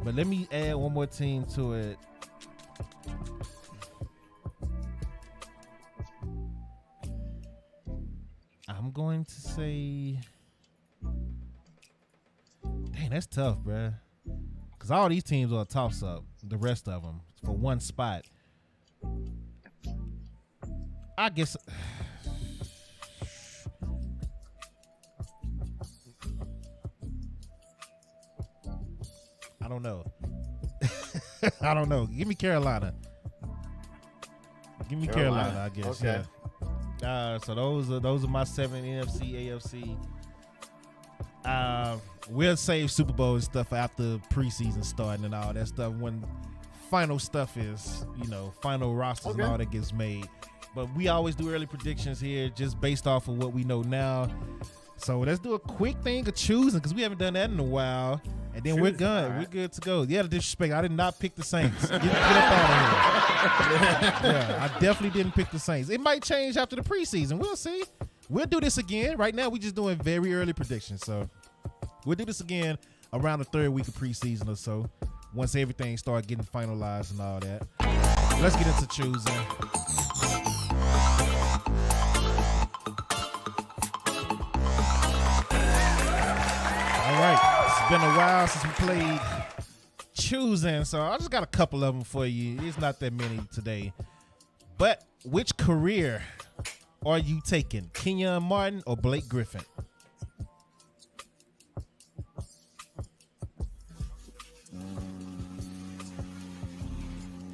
But let me add 1 more team to it. I'm going to say, dang, that's tough, bruh. Because all these teams are a toss-up, the rest of them, for 1 spot. I guess... I don't know. I don't know. Give me Carolina. Give me Carolina, I guess. Okay. Yeah. So those are my 7 NFC, AFC. We'll save Super Bowl and stuff after preseason starting and all that stuff when final stuff is, final rosters and all that gets made. But we always do early predictions here just based off of what we know now. So let's do a quick thing of choosing because we haven't done that in a while. And then we're good. Right. We're good to go. Yeah, the disrespect. I did not pick the Saints. Get up out of here. Yeah, I definitely didn't pick the Saints. It might change after the preseason. We'll see. We'll do this again. Right now, we're just doing very early predictions. So we'll do this again around the 3rd week of preseason or so. Once everything starts getting finalized and all that. Let's get into choosing. All right. It's been a while since we played choosing, so I just got a couple of them for you. It's not that many today. But which career are you taking? Kenyon Martin or Blake Griffin?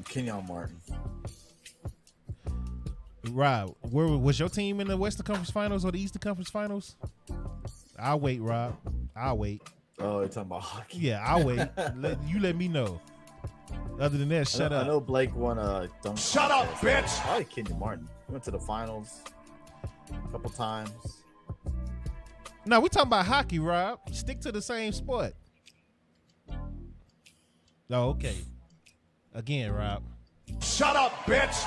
Kenyon Martin. Rob, was your team in the Western Conference Finals or the Eastern Conference Finals? I'll wait, Rob. I'll wait. Oh, you're talking about hockey. Yeah, I'll wait. Let me know. Other than that, shut up. I know Blake won a dunk. Shut up, bitch! I like Kenyon Martin. He went to the finals a couple times. No, we're talking about hockey, Rob. Stick to the same sport. Oh, okay. Again, Rob. Shut up, bitch!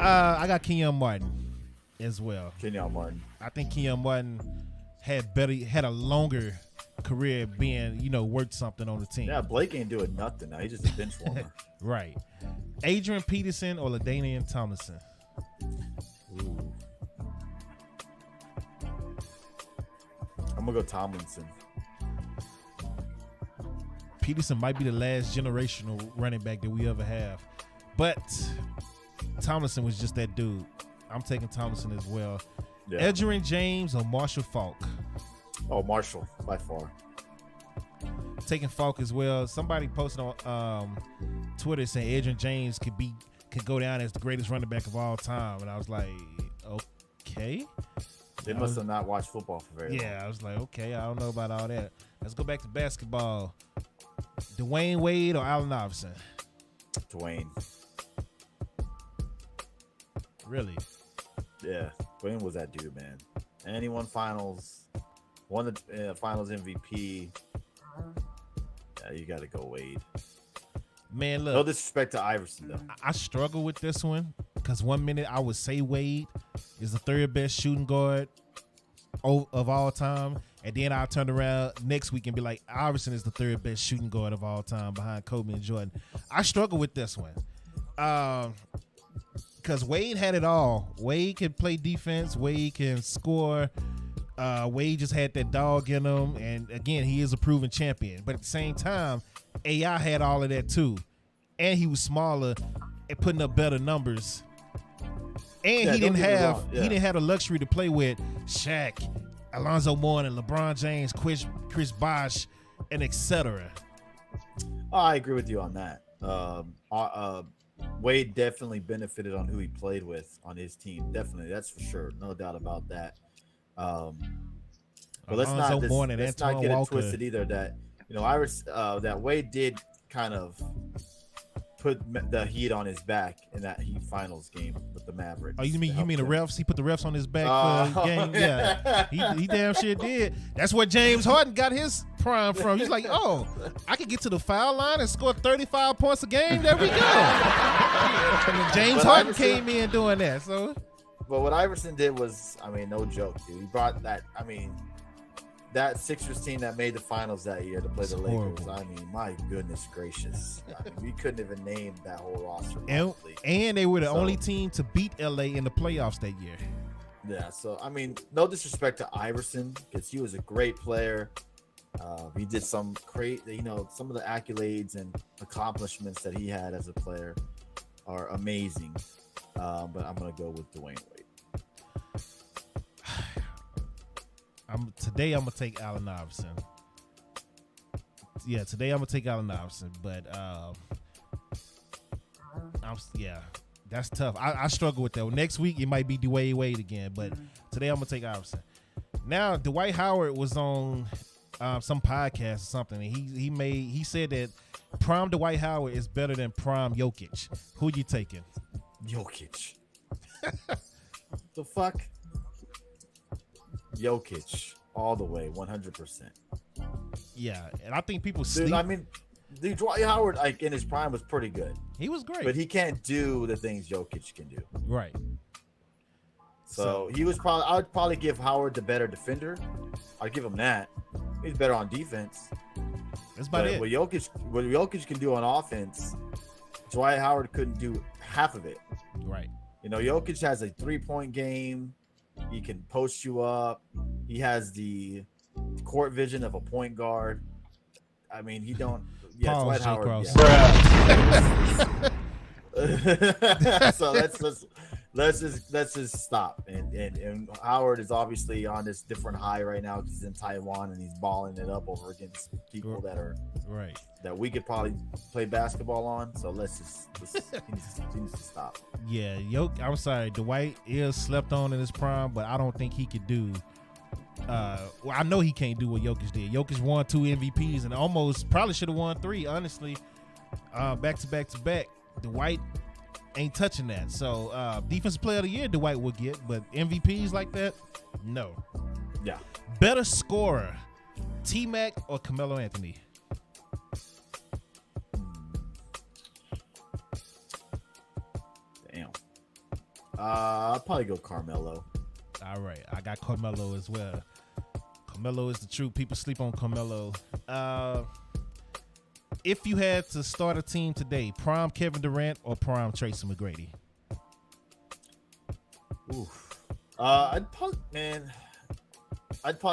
I got Kenyon Martin as well. Kenyon Martin. I think Kenyon Martin had a longer career being, worked something on the team. Yeah, Blake ain't doing nothing now. He's just a bench warmer. Right. Adrian Peterson or LaDainian Tomlinson? Ooh. I'm going to go Tomlinson. Peterson might be the last generational running back that we ever have. But Tomlinson was just that dude. I'm taking Tomlinson as well. Yeah. Edgerrin James or Marshall Faulk? Oh, Marshall, by far. Taking Faulk as well. Somebody posted on Twitter saying Edgerrin James could go down as the greatest running back of all time. And I was like, okay. They must have not watched football for very long. Yeah, I was like, okay, I don't know about all that. Let's go back to basketball. Dwayne Wade or Allen Iverson? Dwayne. Really? Yeah, Dwayne was that dude, man. And he won finals, won the finals MVP. Yeah, Yeah, you got to go Wade. Man, look. No disrespect to Iverson, though. I struggle with this one because 1 minute I would say Wade is the third best shooting guard of all time, and then I'll turn around next week and be like, Iverson is the third best shooting guard of all time behind Kobe and Jordan. I struggle with this one because Wade had it all. Wade can play defense. Wade can score. Wade just had that dog in him, and again, he is a proven champion. But at the same time, AI had all of that too, and he was smaller and putting up better numbers. And he didn't have the luxury to play with Shaq, Alonzo Mourning, LeBron James, Chris Bosh, and etc. I agree with you on that. Wade definitely benefited on who he played with on his team. Definitely, that's for sure, no doubt about that. But let's not get it twisted either. That that Wade did kind of put the heat on his back in that Heat finals game with the Mavericks. Oh, you mean the refs? He put the refs on his back for the game? Yeah, he damn sure did. That's where James Harden got his prime from. He's like, oh, I could get to the foul line and score 35 points a game. There we go. And then James Harden came in doing that. So, but what Iverson did was, no joke, dude. He brought that. That Sixers team that made the finals that year to play the Lakers. Horrible. My goodness gracious. We couldn't even name that whole roster. And they were the only team to beat LA in the playoffs that year. Yeah, so no disrespect to Iverson because he was a great player. He did some great, some of the accolades and accomplishments that he had as a player are amazing. But I'm gonna go with Dwayne Wade. Today I'm gonna take Allen Iverson. Yeah, today I'm gonna take Allen Iverson, but that's tough. I struggle with that. Next week it might be Dwayne Wade again, but today I'm gonna take Iverson. Now Dwight Howard was on some podcast or something, and he said that prime Dwight Howard is better than prime Jokic. Who you taking? Jokic. The fuck? Jokic all the way, 100%. Yeah, and I think people sleep. Dude, Dwight Howard, in his prime, was pretty good. He was great, but he can't do the things Jokic can do. Right. So he was probably. I would probably give Howard the better defender. I'd give him that. He's better on defense. That's about it. What Jokic can do on offense, Dwight Howard couldn't do half of it. Right. Jokic has a 3-point game. He can post you up. He has the court vision of a point guard. He don't. Yeah, Pause, Dwight Howard. Yeah. So let's just stop. And Howard is obviously on this different high right now because he's in Taiwan and he's balling it up over against people that are right that we could probably play basketball on. So he needs to stop. Yeah, I'm sorry, Dwight is slept on in his prime, but I don't think he could do. I know he can't do what Jokic did. Jokic won 2 MVPs and almost probably should have won 3. Honestly, back to back. Dwight ain't touching that. So defensive player of the year Dwight will get, but MVPs like that, no. Yeah. Better scorer, T-Mac or Carmelo Anthony? Damn. I'll probably go Carmelo. All right, I got Carmelo as well. Carmelo is the truth. People sleep on Carmelo. If you had to start a team today, prime Kevin Durant or prime Tracy McGrady? Oof. I'd probably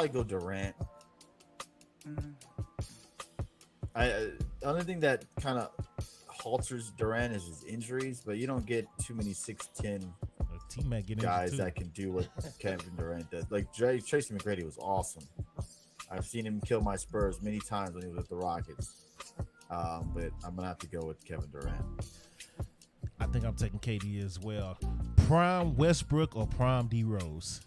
go Durant. The only thing that kind of halters Durant is his injuries, but you don't get too many 6'10" guys that can do what Kevin Durant does. Like Tracy McGrady was awesome. I've seen him kill my Spurs many times when he was with the Rockets. But I'm gonna have to go with Kevin Durant. I think I'm taking KD as well. Prime Westbrook or prime D Rose?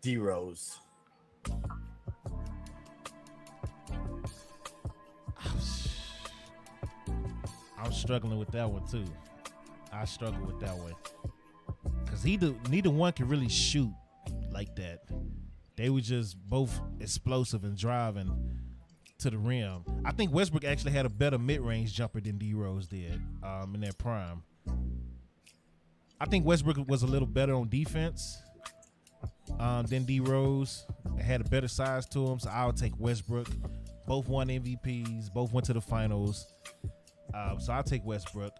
D Rose. I'm struggling with that one too. I struggle with that one because neither one can really shoot like that. They were just both explosive and driving. to the rim. I think Westbrook actually had a better mid-range jumper than D Rose did in their prime. I think Westbrook was a little better on defense than D Rose. Had a better size to him, so I'll take Westbrook. Both won MVPs. Both went to the finals. So I'll take Westbrook.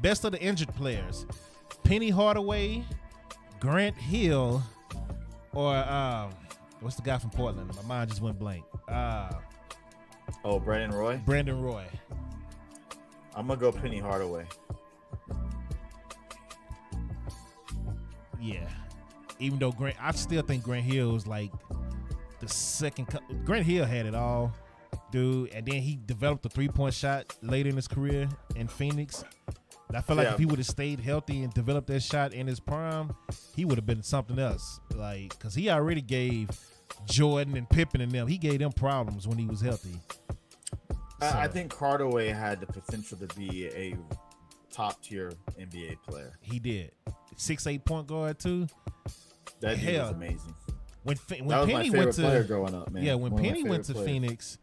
Best of the injured players: Penny Hardaway, Grant Hill, or what's the guy from Portland? My mind just went blank. Brandon Roy. Brandon Roy. I'm gonna go Penny Hardaway. Yeah. Even though I still think Grant Hill was like the second. Grant Hill had it all, dude, and then he developed a 3-point shot later in his career in Phoenix. And I feel like if he would have stayed healthy and developed that shot in his prime, he would have been something else. Like, because he already gave Jordan and Pippen and them, he gave them problems when he was healthy. I think Hardaway had the potential to be a top-tier NBA player. He did. 6'8" point guard too. That dude was amazing. When that was Penny my favorite went to player growing up, man. Yeah, when Penny went to Phoenix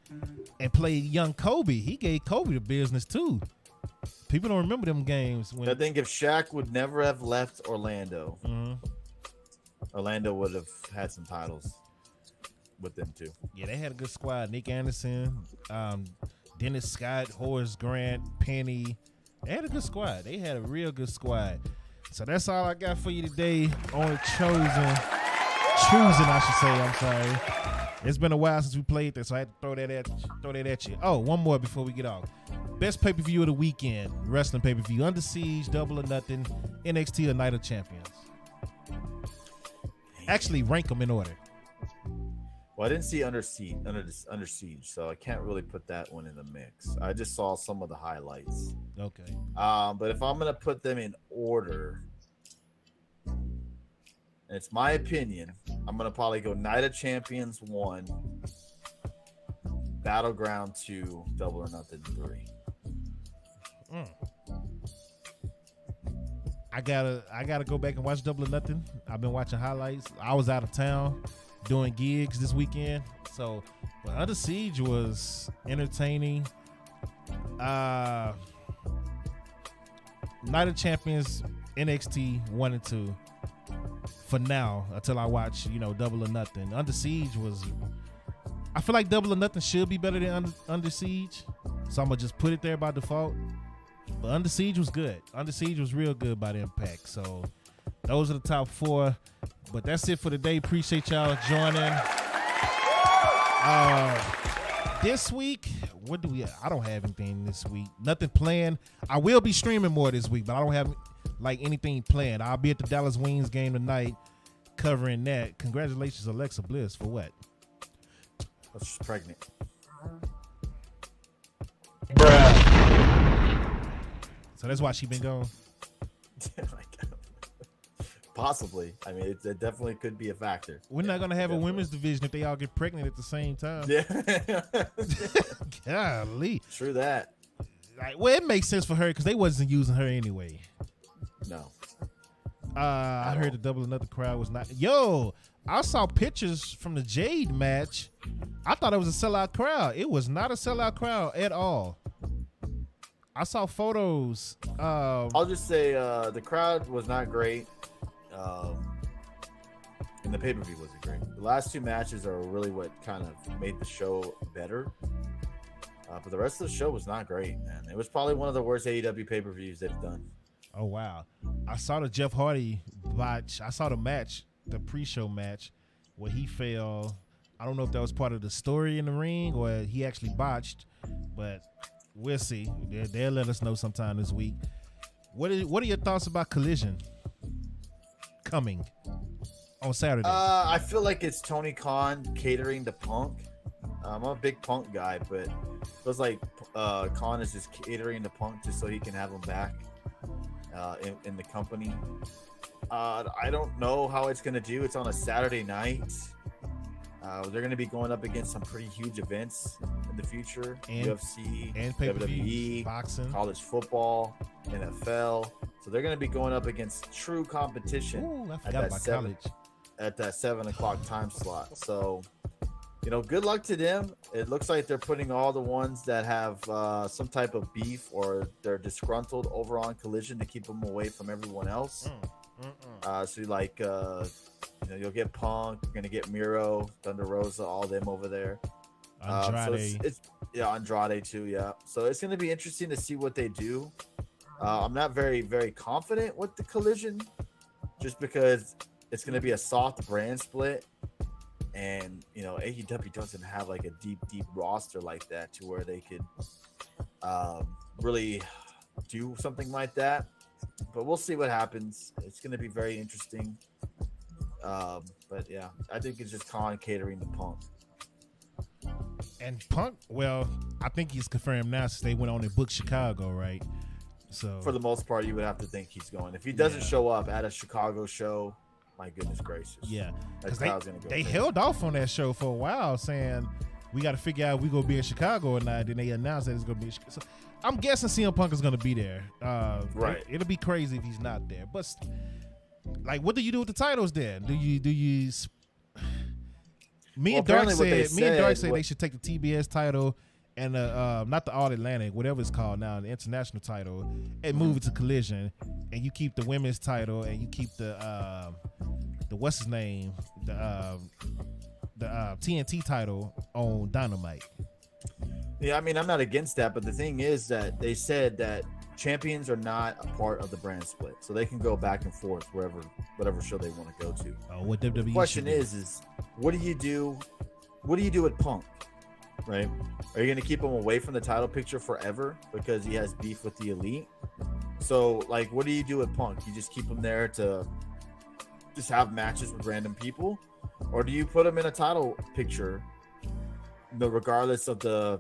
and played young Kobe, he gave Kobe the business too. People don't remember them games. I think if Shaq would never have left Orlando, Orlando would have had some titles with them too. Yeah, they had a good squad. Nick Anderson, Dennis Scott, Horace Grant, Penny. They had a good squad. They had a real good squad. So that's all I got for you today on choosing, I should say. I'm sorry. It's been a while since we played this, so I had to throw that at you. Oh, one more before we get off. Best pay-per-view of the weekend, wrestling pay-per-view. Under Siege, Double or Nothing, NXT or Night of Champions. Actually, rank them in order. Well, I didn't see Under Siege, so I can't really put that one in the mix. I just saw some of the highlights. Okay. But if I'm gonna put them in order, and it's my opinion, I'm gonna probably go Night of Champions 1, Battleground 2, Double or Nothing 3. I gotta go back and watch Double or Nothing. I've been watching highlights. I was out of town doing gigs this weekend, so but Under Siege was entertaining. Night of Champions, NXT 1 and 2 for now until I watch Double or Nothing. Under Siege was, I feel like Double or Nothing should be better than Under Siege, so I'm gonna just put it there by default. But Under Siege was good. Under Siege was real good by the Impact. So those are the top 4. But that's it for today. Appreciate y'all joining. This week, what do we? I don't have anything this week. Nothing planned. I will be streaming more this week, but I don't have like anything planned. I'll be at the Dallas Wings game tonight, covering that. Congratulations, Alexa Bliss, for what? She's pregnant. Bruh. So that's why she been gone. Possibly. I mean, it definitely could be a factor. We're not gonna have a women's division if they all get pregnant at the same time. Yeah. Golly. True that. Well, it makes sense for her because they wasn't using her anyway. No. I heard the Double or Nothing crowd was not. Yo, I saw pictures from the Jade match. I thought it was a sellout crowd. It was not a sellout crowd at all. I saw photos. I'll just say the crowd was not great. And the pay-per-view wasn't great. The last 2 matches are really what kind of made the show better. But the rest of the show was not great, man. It was probably one of the worst AEW pay-per-views they've done. Oh, wow. I saw the Jeff Hardy botch. I saw the match, the pre-show match, where he fell. I don't know if that was part of the story in the ring or he actually botched, but we'll see. They'll let us know sometime this week. What are your thoughts about Collision coming on Saturday? I feel like it's Tony Khan catering to Punk. I'm a big Punk guy, but it feels like Khan is just catering to Punk just so he can have him back in the company. I don't know how it's going to do. It's on a Saturday night. They're going to be going up against some pretty huge events in the future. And, UFC, and WWE, boxing, college football, NFL. So they're going to be going up against true competition. Ooh, I forgot about college. At that 7 o'clock time slot. So good luck to them. It looks like they're putting all the ones that have some type of beef or they're disgruntled over on Collision to keep them away from everyone else. So you'll get Punk, you're gonna get Miro, Thunder Rosa, all them over there. Andrade. So Andrade too. Yeah. So it's gonna be interesting to see what they do. I'm not very, very confident with the Collision, just because it's gonna be a soft brand split. And AEW doesn't have like a deep roster like that to where they could really do something like that. But we'll see what happens. It's going to be very interesting. But yeah, I think it's just Khan catering to Punk. And Punk, well, I think he's confirmed now since they went on and booked Chicago, right? So for the most part, you would have to think he's going. If he doesn't show up at a Chicago show, my goodness gracious. Yeah, because they held off on that show for a while, saying we got to figure out if we gonna be in Chicago or not. Then they announced that it's gonna be in Chicago. So I'm guessing CM Punk is gonna be there. Right. It'll be crazy if he's not there. But like, what do you do with the titles then? Do you? Me and Dark said they should take the TBS title and not the All Atlantic, whatever it's called now, the international title, and move it to Collision, and you keep the women's title and you keep the what's his name, the TNT title on Dynamite. Yeah, I mean, I'm not against that, but the thing is that they said that champions are not a part of the brand split, so they can go back and forth whatever show they want to go to. What WWE? The question is what do you do? What do you do with Punk? Right? Are you going to keep him away from the title picture forever because he has beef with the Elite? So, like, what do you do with Punk? You just keep him there to just have matches with random people, or do you put him in a title picture, regardless of the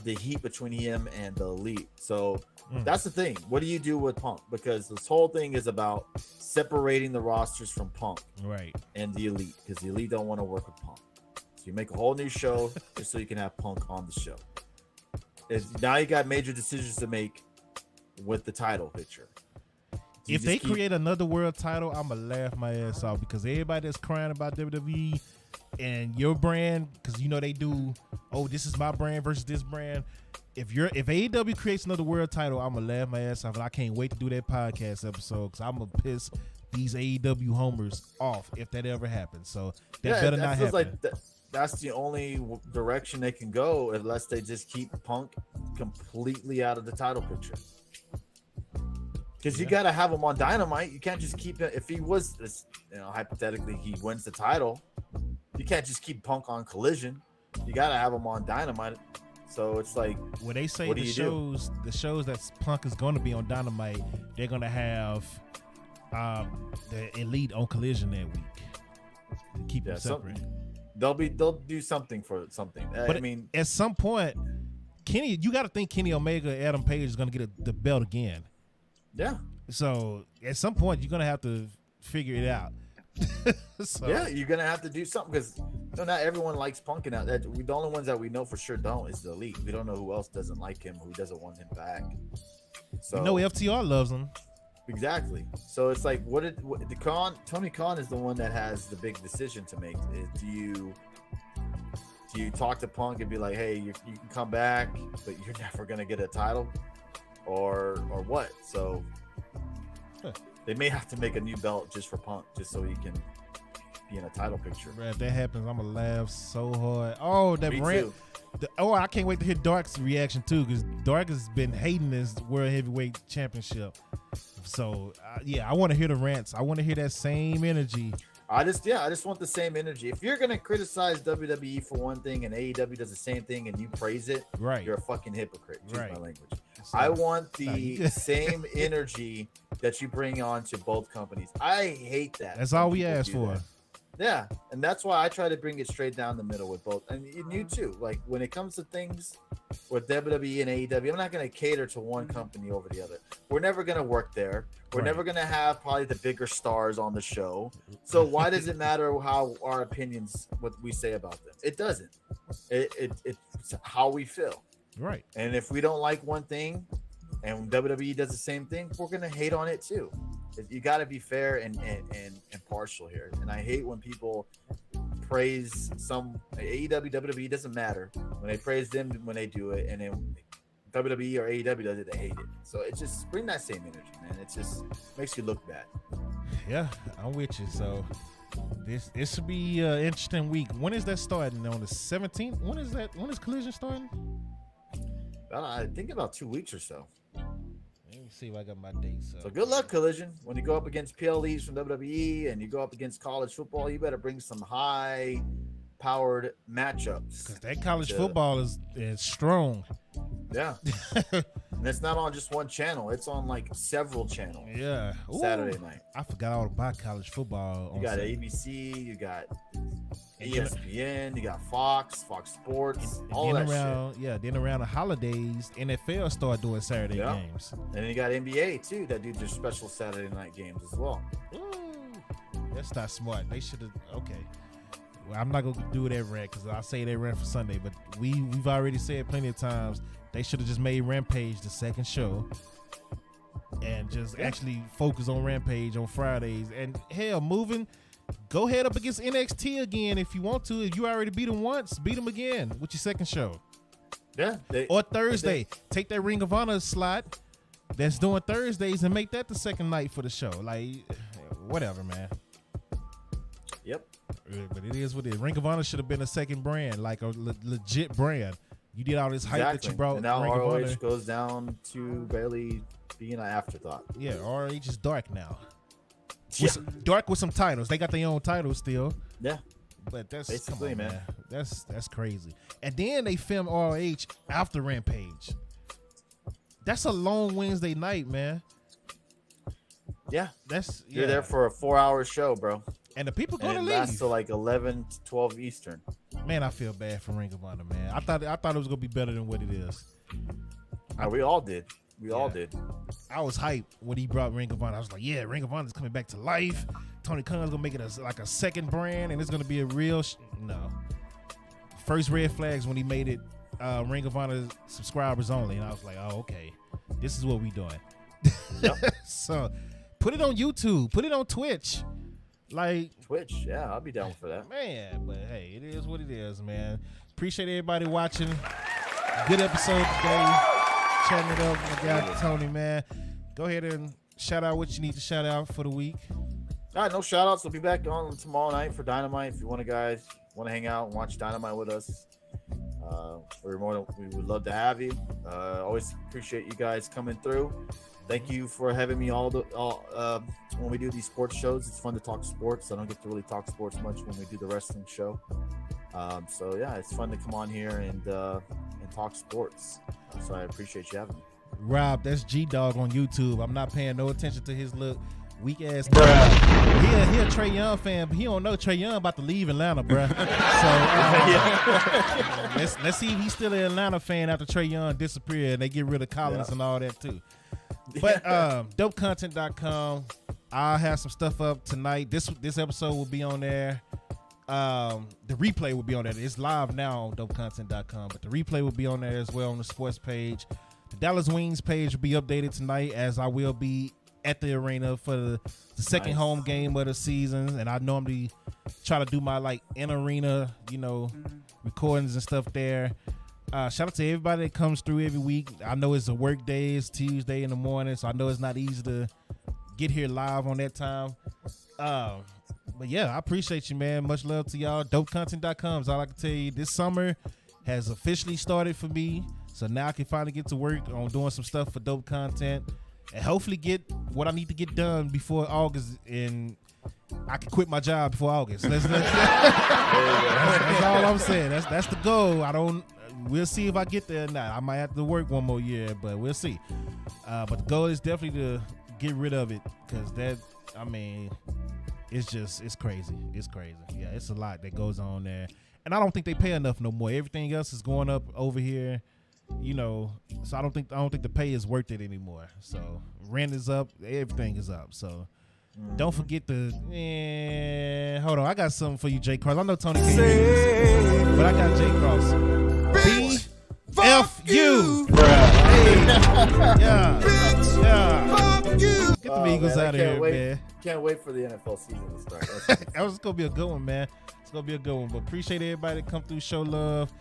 heat between him and the Elite? So that's the thing. What do you do with Punk? Because this whole thing is about separating the rosters from Punk, right, and the Elite, because the Elite don't want to work with Punk. So you make a whole new show just so you can have Punk on the show. Now you got major decisions to make with the title picture. If they create another world title, I'm gonna laugh my ass off, because everybody that's crying about WWE and your brand, because they do, this is my brand versus this brand. If AEW creates another world title, I'm gonna laugh my ass off, and I can't wait to do that podcast episode, because I'm gonna piss these AEW homers off if that ever happens. So that better not happen. Like that's the only direction they can go, unless they just keep Punk completely out of the title picture. Because you got to have him on Dynamite. You can't just keep it. If he was, hypothetically, he wins the title, you can't just keep Punk on Collision. You got to have him on Dynamite. So it's like, when they say the shows that Punk is going to be on Dynamite, they're going to have the Elite on Collision that week to keep them separate. They'll do something for something. But I mean, at some point, you got to think Kenny Omega, Adam Page is going to get the belt again. Yeah. So at some point, you're gonna have to figure it out. Yeah, you're gonna have to do something, because not everyone likes Punk. Out that the only ones that we know for sure don't is the Elite. We don't know who else doesn't like him, who doesn't want him back. So FTR loves him. Exactly. So it's like, Tony Khan is the one that has the big decision to make. Do you talk to Punk and be like, hey, you can come back, but you're never gonna get a title? Or what? So they may have to make a new belt just for Punk, just so he can be in a title picture. Bro, if that happens, I'm gonna laugh so hard. Oh, that rant! I can't wait to hear Dark's reaction too, because Dark has been hating this World Heavyweight Championship. So I want to hear the rants. I want to hear that same energy. I just want the same energy. If you're gonna criticize WWE for one thing and AEW does the same thing and you praise it, right, you're a fucking hypocrite. Excuse my language. So, I want the same energy that you bring on to both companies. I hate that. That's all we ask for. Yeah, and that's why I try to bring it straight down the middle with both. And you too. Like, when it comes to things with WWE and AEW, I'm not going to cater to one company over the other. We're never going to work there. We're never going to have probably the bigger stars on the show. So why does it matter how our opinions, what we say about them? It doesn't. It's how we feel. Right. And if we don't like one thing and WWE does the same thing, we're going to hate on it too. You got to be fair and impartial here. And I hate when people praise some AEW, WWE, doesn't matter. When they praise them when they do it, and then WWE or AEW does it, they hate it. So it just bring that same energy, man. It just makes you look bad. Yeah, I'm with you. So this should be an interesting week. When is that starting? On the 17th? When is that? When is Collision starting? I think about 2 weeks or so. Let me see if I got my dates. So good luck, Collision. When you go up against PLEs from WWE and you go up against college football, you better bring some high-powered matchups. Because that college football is strong. Yeah. And it's not on just one channel. It's on like several channels. Yeah. Ooh, Saturday night. I forgot all about college football. You got ABC, you got ESPN, you got Fox Sports, all that shit. Yeah, then around the holidays, NFL start doing Saturday games. And then you got NBA too that do their special Saturday night games as well. Ooh, that's not smart. They should have. Okay. Well, I'm not gonna do that rant because I say they ran for Sunday, but we've already said plenty of times they should have just made Rampage the second show and just actually focus on Rampage on Fridays. And hell, go head up against NXT again if you want to. If you already beat them once, beat them again with your second show. Yeah. Or Thursday, take that Ring of Honor slot that's doing Thursdays and make that the second night for the show. Like, whatever, man. Yep. But it is what it is. Ring of Honor should have been a second brand, like a legit brand. You did all this hype that you brought. And now Ring ROH of Honor goes down to barely being an afterthought. Yeah, ROH is dark now. Dark with some titles. They got their own titles still. Yeah. But that's basically, come on, man. That's crazy. And then they film ROH after Rampage. That's a long Wednesday night, man. Yeah. You're there for a 4-hour show, bro. And the people gonna leave. It lasts till like 11 to 12 Eastern. Man, I feel bad for Ring of Honor, man. I thought it was gonna be better than what it is. We all did. We all did. I was hyped when he brought Ring of Honor. I was like, yeah, Ring of Honor is coming back to life. Tony Khan's gonna make it like a second brand, and it's gonna be a real no. First red flags when he made it Ring of Honor subscribers only, and I was like, oh, okay, this is what we doing. Yep. So put it on YouTube, put it on Twitch. Like Twitch, yeah, I'll be down for that. Man, but hey, it is what it is, man. Appreciate everybody watching. Good episode today. Chatting it up with my guy Tony, man. Go ahead and shout out what you need to shout out for the week. All right, no shout outs. We'll be back on tomorrow night for Dynamite. If you want to hang out and watch Dynamite with us, we would love to have you. Always appreciate you guys coming through. Thank you for having me when we do these sports shows. It's fun to talk sports. I don't get to really talk sports much when we do the wrestling show. So yeah, it's fun to come on here and talk sports. So I appreciate you having me. Rob, that's G-Dog on YouTube. I'm not paying no attention to his look weak ass. He a Trae Young fan, but he don't know Trae Young about to leave Atlanta, bruh. So let's see if he's still an Atlanta fan after Trae Young disappeared and they get rid of Collins and all that too. But dopecontent.com. I'll have some stuff up tonight. This episode will be on there. The replay will be on there. It's live now on dopecontent.com, but the replay will be on there as well on the sports page. The Dallas Wings page will be updated tonight, as I will be at the arena for the second home game of the season. And I normally try to do my in arena, recordings and stuff there. Shout out to everybody that comes through every week. I know it's a work day. It's Tuesday in the morning, so I know it's not easy to get here live on that time. But yeah, I appreciate you, man. Much love to y'all. Dopecontent.com is all I can tell you. This summer has officially started for me, so now I can finally get to work on doing some stuff for Dope Content and hopefully get what I need to get done before August, and I can quit my job before August. That's all I'm saying. That's the goal. We'll see if I get there or not. I might have to work one more year, but we'll see. But the goal is definitely to get rid of it, because it's crazy. It's crazy. Yeah, it's a lot that goes on there. And I don't think they pay enough no more. Everything else is going up over here, so I don't think the pay is worth it anymore. So rent is up, everything is up. So don't forget hold on, I got something for you, Jay Cross. I know Tony can't hear this, but I got Jay Cross. BFU. Hey. Yeah. Get the Eagles out of here, man. Can't wait for the NFL season to start. That was gonna be a good one, man. It's gonna be a good one. But appreciate everybody that come through, show love.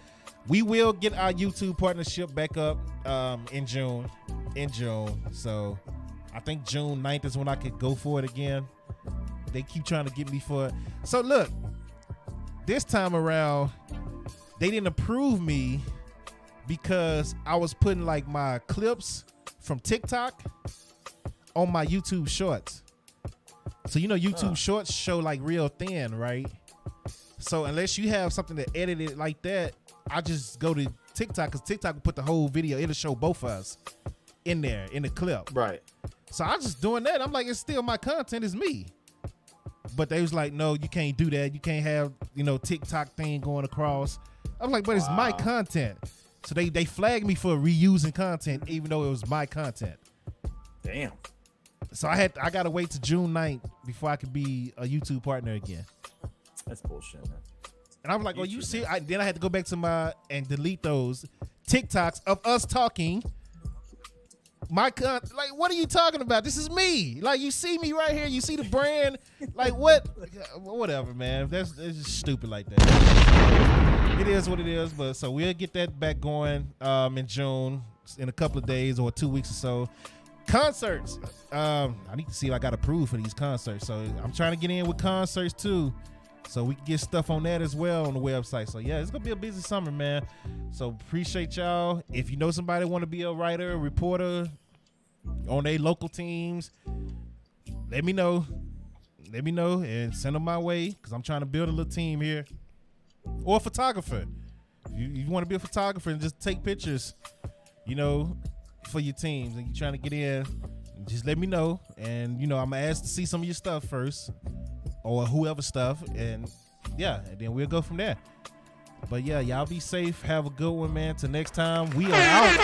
We will get our YouTube partnership back up in June. So I think June 9th is when I could go for it again. They keep trying to get me for it. So look, this time around, they didn't approve me because I was putting like my clips from TikTok on my YouTube shorts. So you know YouTube shorts show like real thin, right? So unless you have something to edit it like that, I just go to TikTok because TikTok will put the whole video. It'll show both of us in there in the clip. Right. So I was just doing that. I'm like, it's still my content, it's me. But they was like, no, you can't do that. You can't have, TikTok thing going across. I'm like, but it's my content. So they flagged me for reusing content, even though it was my content. Damn. So I gotta wait to June 9th before I could be a YouTube partner again. That's bullshit, man. And I was like, you see? Then I had to go back to and delete those TikToks of us talking. Like, what are you talking about? This is me. Like, you see me right here. You see the brand. Like, what? Whatever, man. That's just stupid like that. It is what it is. But so we'll get that back going in June, in a couple of days or 2 weeks or so. Concerts. I need to see if I got approved for these concerts. So I'm trying to get in with concerts too, so we can get stuff on that as well on the website. So yeah, it's gonna be a busy summer, man. So appreciate y'all. If you know somebody want to be a writer, a reporter on their local teams, let me know and send them my way, because I'm trying to build a little team here. Or a photographer. You want to be a photographer and just take pictures, for your teams, and you're trying to get in, just let me know. And I'm gonna ask to see some of your stuff first, or whoever stuff, and then we'll go from there. But yeah, y'all be safe, have a good one, man. Till next time, we are out.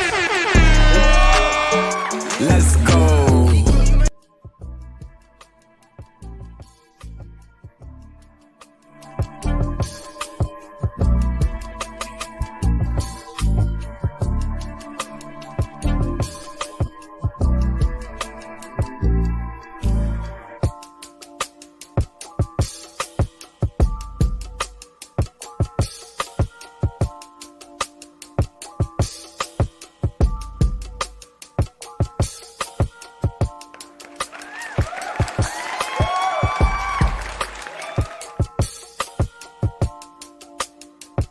Let's go.